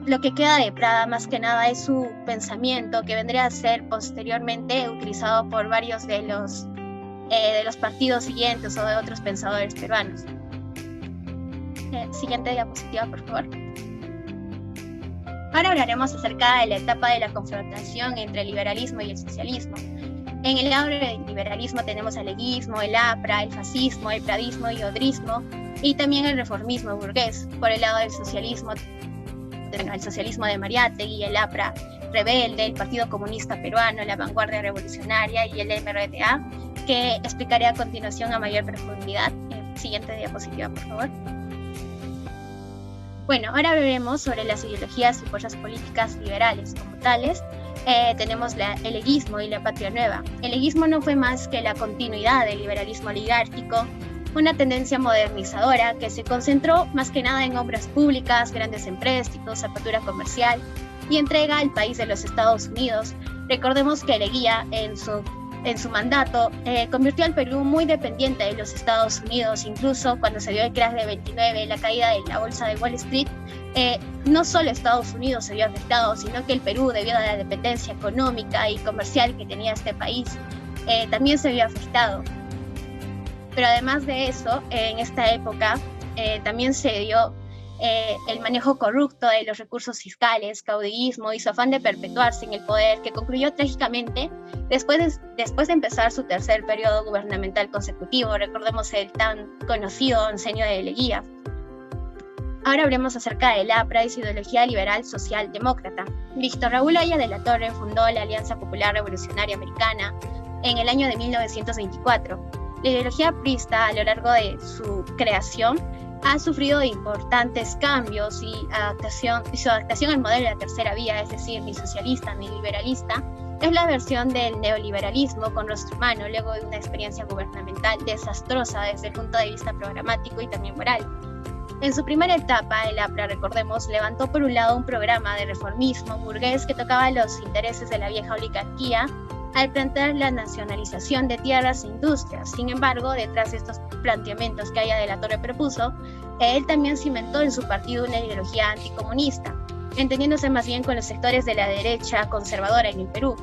Speaker 7: Lo que queda de Prada más que nada es su pensamiento, que vendría a ser posteriormente utilizado por varios de los partidos siguientes o de otros pensadores peruanos. Siguiente diapositiva, por favor. Ahora hablaremos acerca de la etapa de la confrontación entre el liberalismo y el socialismo. En el lado del liberalismo tenemos el leguismo, el APRA, el fascismo, el pradismo y odrismo, y también el reformismo burgués. Por el lado del socialismo, el socialismo de Mariátegui, el APRA rebelde, el Partido Comunista Peruano, la Vanguardia Revolucionaria y el MRTA, que explicaré a continuación a mayor profundidad. Siguiente diapositiva, por favor. Bueno, ahora veremos sobre las ideologías y fuerzas políticas liberales como tales. Tenemos el leguismo y la patria nueva. El leguismo no fue más que la continuidad del liberalismo oligárquico, una tendencia modernizadora que se concentró más que nada en obras públicas, grandes empréstitos, apertura comercial y entrega al país de los Estados Unidos. Recordemos que Leguía en su mandato convirtió al Perú muy dependiente de los Estados Unidos. Incluso cuando se dio el crash de 29, la caída de la bolsa de Wall Street, no solo Estados Unidos se vio afectado, sino que el Perú, debido a la dependencia económica y comercial que tenía este país, también se vio afectado. Pero además de eso, en esta época también se dio el manejo corrupto de los recursos fiscales, caudillismo y su afán de perpetuarse en el poder, que concluyó trágicamente después de empezar su tercer periodo gubernamental consecutivo. Recordemos el tan conocido oncenio de Leguía. Ahora hablemos acerca del APRA y su ideología liberal socialdemócrata. Víctor Raúl Haya de la Torre fundó la Alianza Popular Revolucionaria Americana en el año de 1924. La ideología aprista, a lo largo de su creación, ha sufrido importantes cambios y su adaptación al modelo de la tercera vía, es decir, ni socialista ni liberalista, es la versión del neoliberalismo con rostro humano, luego de una experiencia gubernamental desastrosa desde el punto de vista programático y también moral. En su primera etapa, el APRA, recordemos, levantó por un lado un programa de reformismo burgués que tocaba los intereses de la vieja oligarquía al plantear la nacionalización de tierras e industrias. Sin embargo, detrás de estos planteamientos que Haya de la Torre propuso, él también cimentó en su partido una ideología anticomunista. entendiéndose más bien con los sectores de la derecha conservadora en el Perú.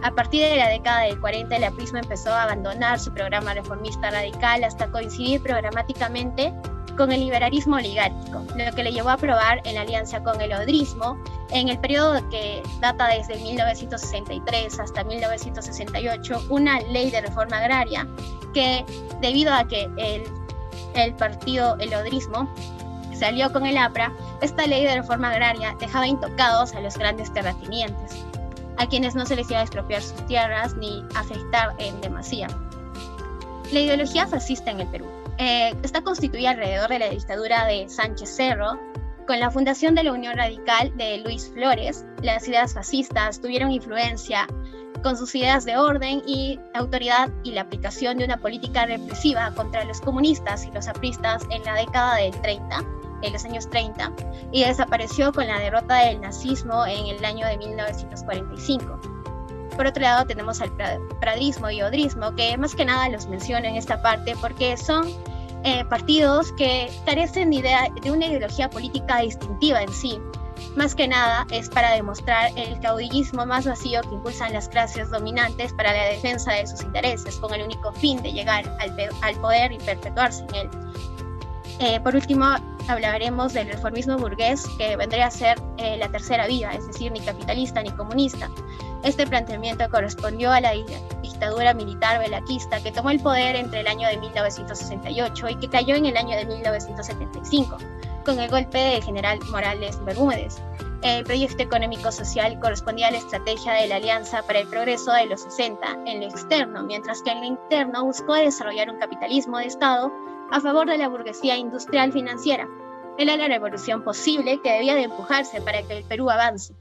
Speaker 7: A partir de la década del 40, el aprismo empezó a abandonar su programa reformista radical hasta coincidir programáticamente con el liberalismo oligárquico, lo que le llevó a aprobar en alianza con el odrismo, en el periodo que data desde 1963 hasta 1968, una ley de reforma agraria que, debido a que el partido, el odrismo, salió con el APRA, esta ley de reforma agraria dejaba intocados a los grandes terratenientes, a quienes no se les iba a expropiar sus tierras ni afectar en demasía. La ideología fascista en el Perú está constituida alrededor de la dictadura de Sánchez Cerro. Con la fundación de la Unión Radical de Luis Flores, las ideas fascistas tuvieron influencia con sus ideas de orden y autoridad y la aplicación de una política represiva contra los comunistas y los apristas en la década del 30, en los años 30, y desapareció con la derrota del nazismo en el año de 1945. Por otro lado tenemos al pradismo y odrismo, que más que nada los menciono en esta parte porque son partidos que carecen de una ideología política distintiva en sí. Más que nada es para demostrar el caudillismo más vacío que impulsan las clases dominantes para la defensa de sus intereses, con el único fin de llegar al poder y perpetuarse en él. Por último, hablaremos del reformismo burgués, que vendría a ser la tercera vía, es decir, ni capitalista ni comunista. Este planteamiento correspondió a la dictadura militar belaquista que tomó el poder entre el año de 1968 y que cayó en el año de 1975, con el golpe del general Morales Bermúdez. El proyecto económico-social correspondía a la estrategia de la Alianza para el Progreso de los 60 en lo externo, mientras que en lo interno buscó desarrollar un capitalismo de Estado a favor de la burguesía industrial financiera. Era la revolución posible que debía de empujarse para que el Perú avance.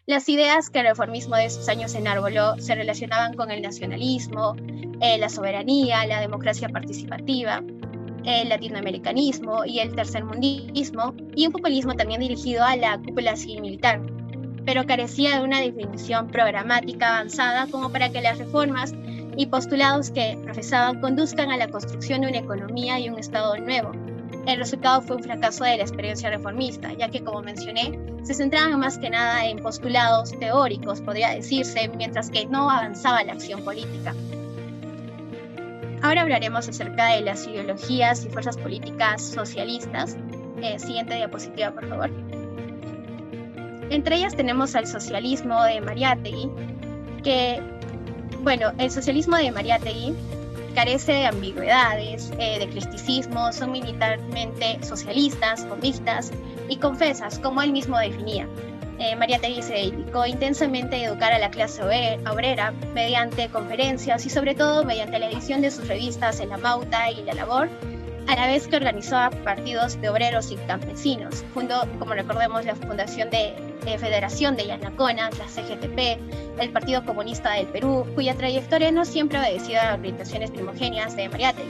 Speaker 7: Las ideas que el reformismo de esos años enarboló se relacionaban con el nacionalismo, la soberanía, la democracia participativa, el latinoamericanismo y el tercermundismo, y un populismo también dirigido a la cúpula civil militar, pero carecía de una definición programática avanzada como para que las reformas y postulados que profesaban conduzcan a la construcción de una economía y un Estado nuevo. El resultado fue un fracaso de la experiencia reformista, ya que, como mencioné, se centraban más que nada en postulados teóricos, podría decirse, mientras que no avanzaba la acción política. Ahora hablaremos acerca de las ideologías y fuerzas políticas socialistas. Siguiente diapositiva, por favor. Entre ellas tenemos al socialismo de Mariátegui, que, bueno, el socialismo de Mariátegui carece de ambigüedades, de criticismo, son militarmente socialistas, comunistas y confesas, como él mismo definía. Mariátegui se dedicó intensamente a educar a la clase obrera mediante conferencias y sobre todo mediante la edición de sus revistas En la Mauta y La Labor, a la vez que organizó partidos de obreros y campesinos. Fundó, como recordemos, la fundación de Federación de Yanaconas, la CGTP, el Partido Comunista del Perú, cuya trayectoria no siempre obedecía a orientaciones primogéneas de Mariátegui.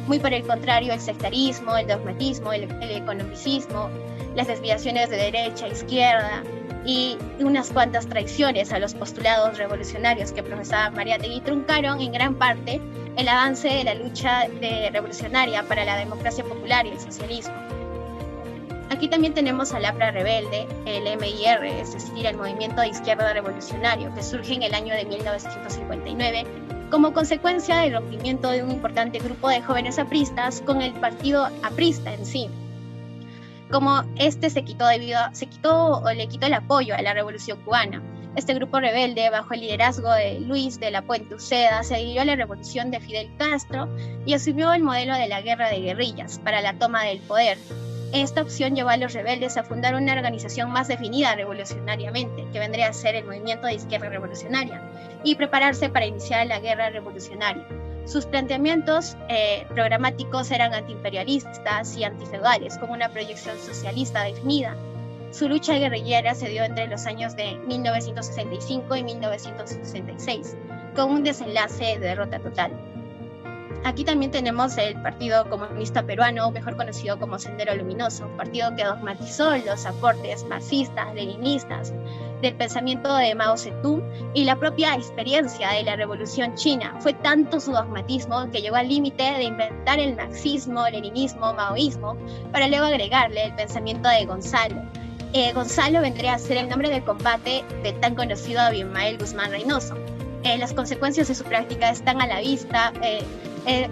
Speaker 7: Muy por el contrario, el sectarismo, el dogmatismo, el economicismo, las desviaciones de derecha a izquierda y unas cuantas traiciones a los postulados revolucionarios que profesaba Mariátegui truncaron en gran parte el avance de la lucha revolucionaria para la democracia popular y el socialismo. Aquí también tenemos al APRA rebelde, el MIR, es decir, el Movimiento de Izquierda Revolucionario, que surge en el año de 1959 como consecuencia del rompimiento de un importante grupo de jóvenes apristas con el partido aprista en sí. Como este le quitó el apoyo a la Revolución Cubana. Este grupo rebelde, bajo el liderazgo de Luis de la Puente Uceda, se adhirió a la revolución de Fidel Castro y asumió el modelo de la guerra de guerrillas para la toma del poder. Esta opción llevó a los rebeldes a fundar una organización más definida revolucionariamente, que vendría a ser el Movimiento de Izquierda Revolucionaria, y prepararse para iniciar la guerra revolucionaria. Sus planteamientos programáticos eran antiimperialistas y antifeudales, con una proyección socialista definida. Su lucha guerrillera se dio entre los años de 1965 y 1966, con un desenlace de derrota total. Aquí también tenemos el Partido Comunista Peruano, mejor conocido como Sendero Luminoso, un partido que dogmatizó los aportes marxistas, leninistas, del pensamiento de Mao Zedong y la propia experiencia de la Revolución China. Fue tanto su dogmatismo que llegó al límite de inventar el marxismo, leninismo, maoísmo, para luego agregarle el pensamiento de Gonzalo. Gonzalo vendría a ser el nombre de combate del tan conocido Abimael Guzmán Reynoso. Las consecuencias de su práctica están a la vista,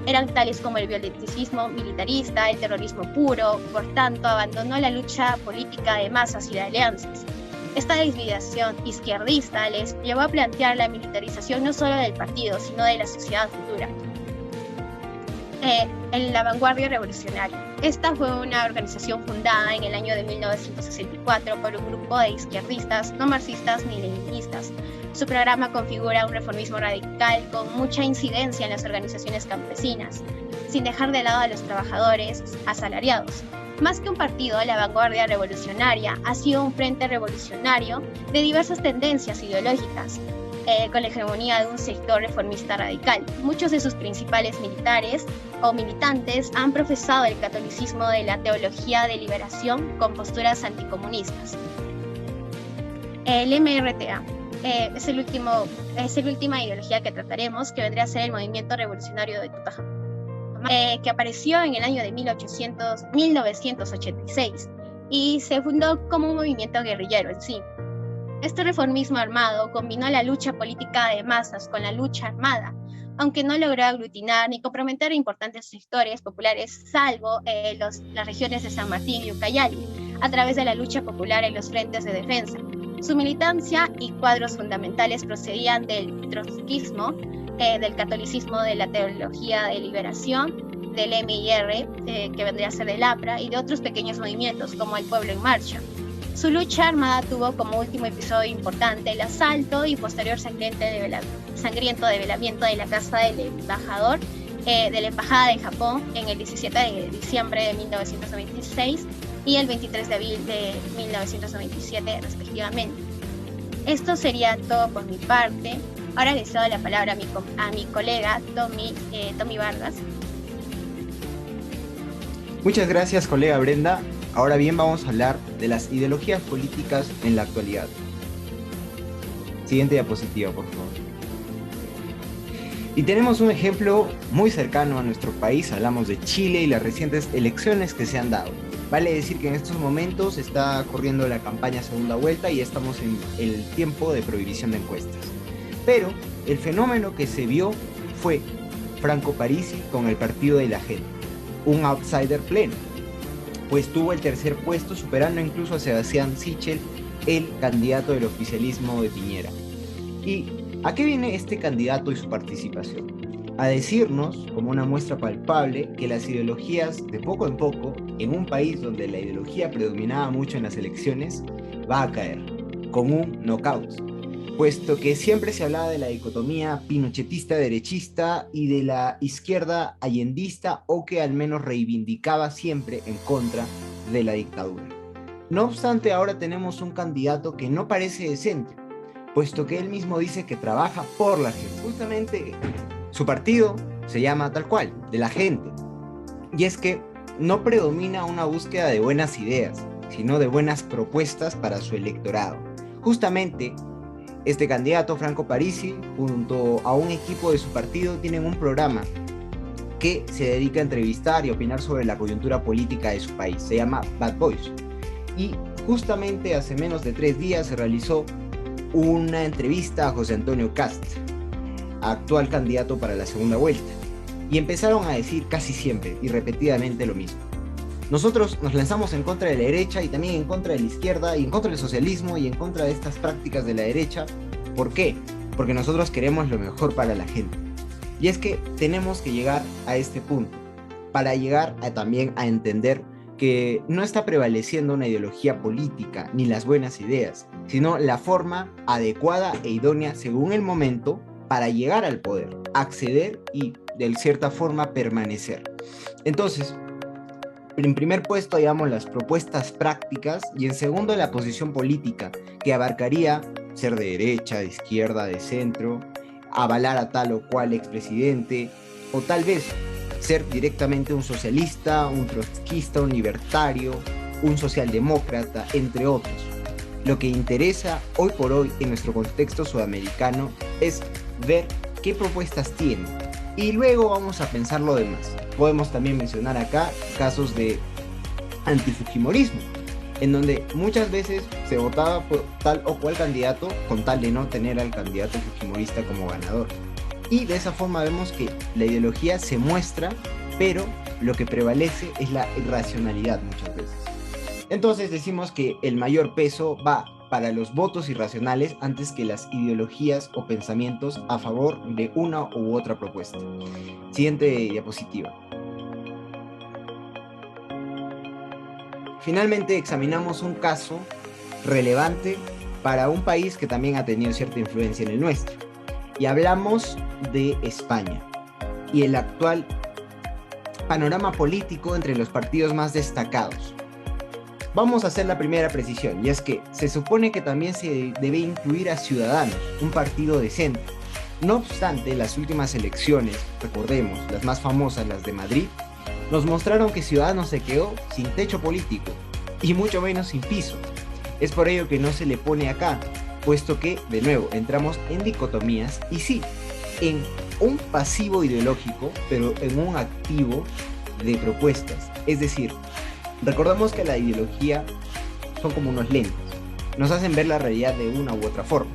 Speaker 7: eran tales como el violentismo militarista, el terrorismo puro. Por tanto, abandonó la lucha política de masas y de alianzas. Esta desviación izquierdista les llevó a plantear la militarización no solo del partido, sino de la sociedad futura. En la vanguardia revolucionaria. Esta fue una organización fundada en el año de 1964 por un grupo de izquierdistas, no marxistas ni leninistas. Su programa configura un reformismo radical con mucha incidencia en las organizaciones campesinas, sin dejar de lado a los trabajadores asalariados. Más que un partido, la vanguardia revolucionaria ha sido un frente revolucionario de diversas tendencias ideológicas, con la hegemonía de un sector reformista radical. Muchos de sus principales militares o militantes han profesado el catolicismo de la teología de liberación con posturas anticomunistas. El MRTA es la última ideología que trataremos, que vendría a ser el movimiento revolucionario de Tupac, que apareció en el año de 1986 y se fundó como un movimiento guerrillero en sí. Este reformismo armado combinó la lucha política de masas con la lucha armada, aunque no logró aglutinar ni comprometer a importantes sectores populares, salvo las regiones de San Martín y Ucayali, a través de la lucha popular en los frentes de defensa. Su militancia y cuadros fundamentales procedían del trotskismo, del catolicismo, de la teología de liberación, del MIR, que vendría a ser del APRA, y de otros pequeños movimientos como el Pueblo en Marcha. Su lucha armada tuvo como último episodio importante el asalto y posterior sangriento develamiento de la casa del embajador de la Embajada de Japón en el 17 de diciembre de 1996 y el 23 de abril de 1997 respectivamente. Esto sería todo por mi parte. Ahora le cedo la palabra a mi colega Tommy Vargas.
Speaker 8: Muchas gracias, colega Brenda. Ahora bien, vamos a hablar de las ideologías políticas en la actualidad. Siguiente diapositiva, por favor. Y tenemos un ejemplo muy cercano a nuestro país. Hablamos de Chile y las recientes elecciones que se han dado. Vale decir que en estos momentos está corriendo la campaña segunda vuelta y estamos en el tiempo de prohibición de encuestas. Pero el fenómeno que se vio fue Franco Parisi con el Partido de la Gente, un outsider pleno, pues tuvo el tercer puesto, superando incluso a Sebastián Sichel, el candidato del oficialismo de Piñera. ¿Y a qué viene este candidato y su participación? A decirnos, como una muestra palpable, que las ideologías, de poco en poco, en un país donde la ideología predominaba mucho en las elecciones, va a caer, con un knockout, puesto que siempre se hablaba de la dicotomía pinochetista-derechista y de la izquierda allendista, o que al menos reivindicaba siempre en contra de la dictadura. No obstante, ahora tenemos un candidato que no parece de centro, puesto que él mismo dice que trabaja por la gente. Justamente su partido se llama tal cual, de la gente. Y es que no predomina una búsqueda de buenas ideas, sino de buenas propuestas para su electorado. Justamente, este candidato, Franco Parisi, junto a un equipo de su partido, tienen un programa que se dedica a entrevistar y opinar sobre la coyuntura política de su país. Se llama Bad Boys. Y justamente hace menos de 3 días se realizó una entrevista a José Antonio Kast, actual candidato para la segunda vuelta. Y empezaron a decir casi siempre y repetidamente lo mismo. Nosotros nos lanzamos en contra de la derecha y también en contra de la izquierda y en contra del socialismo y en contra de estas prácticas de la derecha. ¿Por qué? Porque nosotros queremos lo mejor para la gente. Y es que tenemos que llegar a este punto para llegar también a entender que no está prevaleciendo una ideología política ni las buenas ideas, sino la forma adecuada e idónea según el momento para llegar al poder, acceder y de cierta forma permanecer. Entonces, en primer puesto digamos las propuestas prácticas y en segundo la posición política, que abarcaría ser de derecha, de izquierda, de centro, avalar a tal o cual expresidente, o tal vez ser directamente un socialista, un trotskista, un libertario, un socialdemócrata, entre otros. Lo que interesa hoy por hoy en nuestro contexto sudamericano es ver qué propuestas tiene y luego vamos a pensar lo demás. Podemos también mencionar acá casos de antifujimorismo, en donde muchas veces se votaba por tal o cual candidato con tal de no tener al candidato fujimorista como ganador. Y de esa forma vemos que la ideología se muestra, pero lo que prevalece es la irracionalidad muchas veces. Entonces decimos que el mayor peso va para los votos irracionales antes que las ideologías o pensamientos a favor de una u otra propuesta. Siguiente diapositiva. Finalmente examinamos un caso relevante para un país que también ha tenido cierta influencia en el nuestro. Y hablamos de España y el actual panorama político entre los partidos más destacados. Vamos a hacer la primera precisión, y es que se supone que también se debe incluir a Ciudadanos, un partido de centro. No obstante, las últimas elecciones, recordemos, las más famosas, las de Madrid, nos mostraron que Ciudadanos se quedó sin techo político, y mucho menos sin piso. Es por ello que no se le pone acá, puesto que, de nuevo, entramos en dicotomías, y sí, en un pasivo ideológico, pero en un activo de propuestas. Es decir, recordamos que la ideología son como unos lentes, nos hacen ver la realidad de una u otra forma.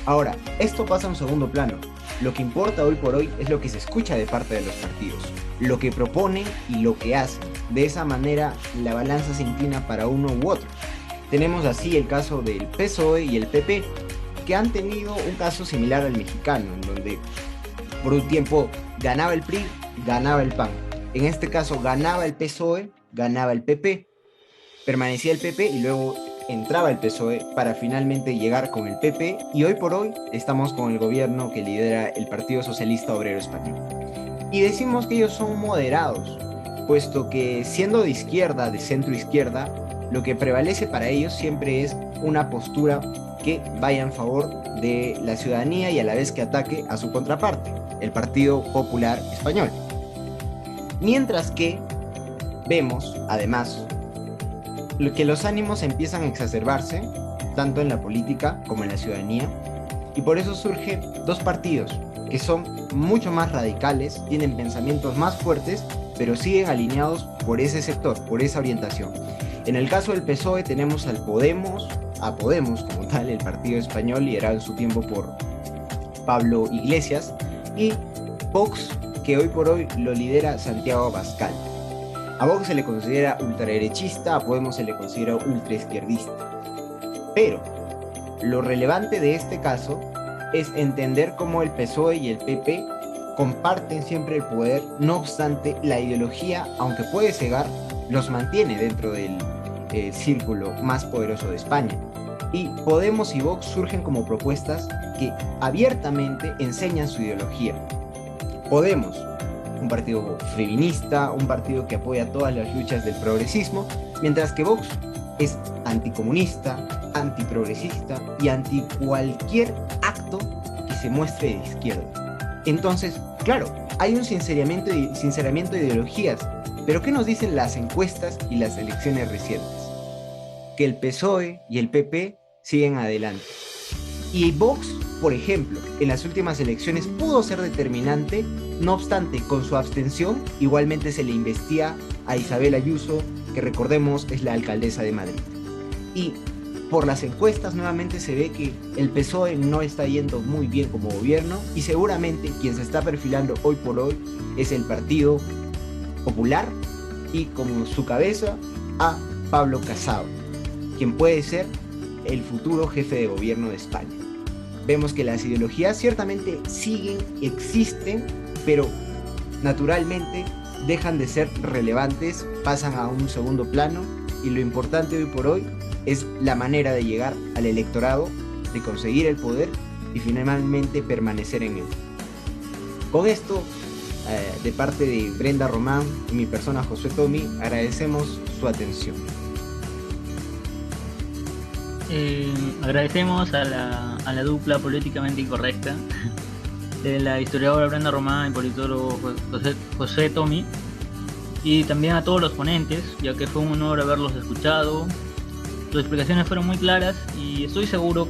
Speaker 8: Ahora, esto pasa a un segundo plano. Lo que importa hoy por hoy es lo que se escucha de parte de los partidos, lo que proponen y lo que hacen. De esa manera, la balanza se inclina para uno u otro. Tenemos así el caso del PSOE y el PP, que han tenido un caso similar al mexicano, en donde por un tiempo ganaba el PRI, ganaba el PAN. En este caso ganaba el PSOE, ganaba el PP, permanecía el PP y luego entraba el PSOE para finalmente llegar con el PP, y hoy por hoy estamos con el gobierno que lidera el Partido Socialista Obrero Español. Y decimos que ellos son moderados, puesto que siendo de izquierda, de centro izquierda, lo que prevalece para ellos siempre es una postura que vaya en favor de la ciudadanía y a la vez que ataque a su contraparte, el Partido Popular Español. Mientras que vemos, además, que los ánimos empiezan a exacerbarse, tanto en la política como en la ciudadanía, y por eso surgen dos partidos que son mucho más radicales, tienen pensamientos más fuertes, pero siguen alineados por ese sector, por esa orientación. En el caso del PSOE tenemos a Podemos como tal, el partido español liderado en su tiempo por Pablo Iglesias, y Vox, que hoy por hoy lo lidera Santiago Abascal. A Vox se le considera ultraderechista, a Podemos se le considera ultraizquierdista. Pero lo relevante de este caso es entender cómo el PSOE y el PP comparten siempre el poder, no obstante la ideología, aunque puede cegar, los mantiene dentro del círculo más poderoso de España. Y Podemos y Vox surgen como propuestas que abiertamente enseñan su ideología. Podemos, un partido feminista, un partido que apoya todas las luchas del progresismo, mientras que Vox es anticomunista, antiprogresista y anti cualquier acto que se muestre de izquierda. Entonces, claro, hay un sinceramiento de ideologías, pero ¿qué nos dicen las encuestas y las elecciones recientes? Que el PSOE y el PP siguen adelante. Y Vox, por ejemplo, en las últimas elecciones pudo ser determinante, no obstante, con su abstención, igualmente se le investiga a Isabel Ayuso, que recordemos es la alcaldesa de Madrid. Y por las encuestas nuevamente se ve que el PSOE no está yendo muy bien como gobierno, y seguramente quien se está perfilando hoy por hoy es el Partido Popular, y como su cabeza a Pablo Casado, quien puede ser el futuro jefe de gobierno de España. Vemos que las ideologías ciertamente siguen, existen, pero naturalmente dejan de ser relevantes, pasan a un segundo plano, y lo importante hoy por hoy es la manera de llegar al electorado, de conseguir el poder y finalmente permanecer en él. Con esto, de parte de Brenda Román y mi persona Josué Tommy, agradecemos su atención.
Speaker 1: Agradecemos a la dupla políticamente incorrecta de la historiadora Brenda Román y el politólogo José Tommy, y también a todos los ponentes, ya que fue un honor haberlos escuchado. Sus explicaciones fueron muy claras y estoy seguro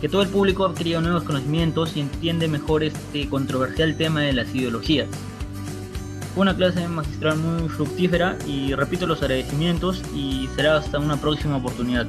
Speaker 1: que todo el público ha adquirido nuevos conocimientos y entiende mejor este controversial tema de las ideologías. Fue una clase magistral muy fructífera y repito los agradecimientos y será hasta una próxima oportunidad.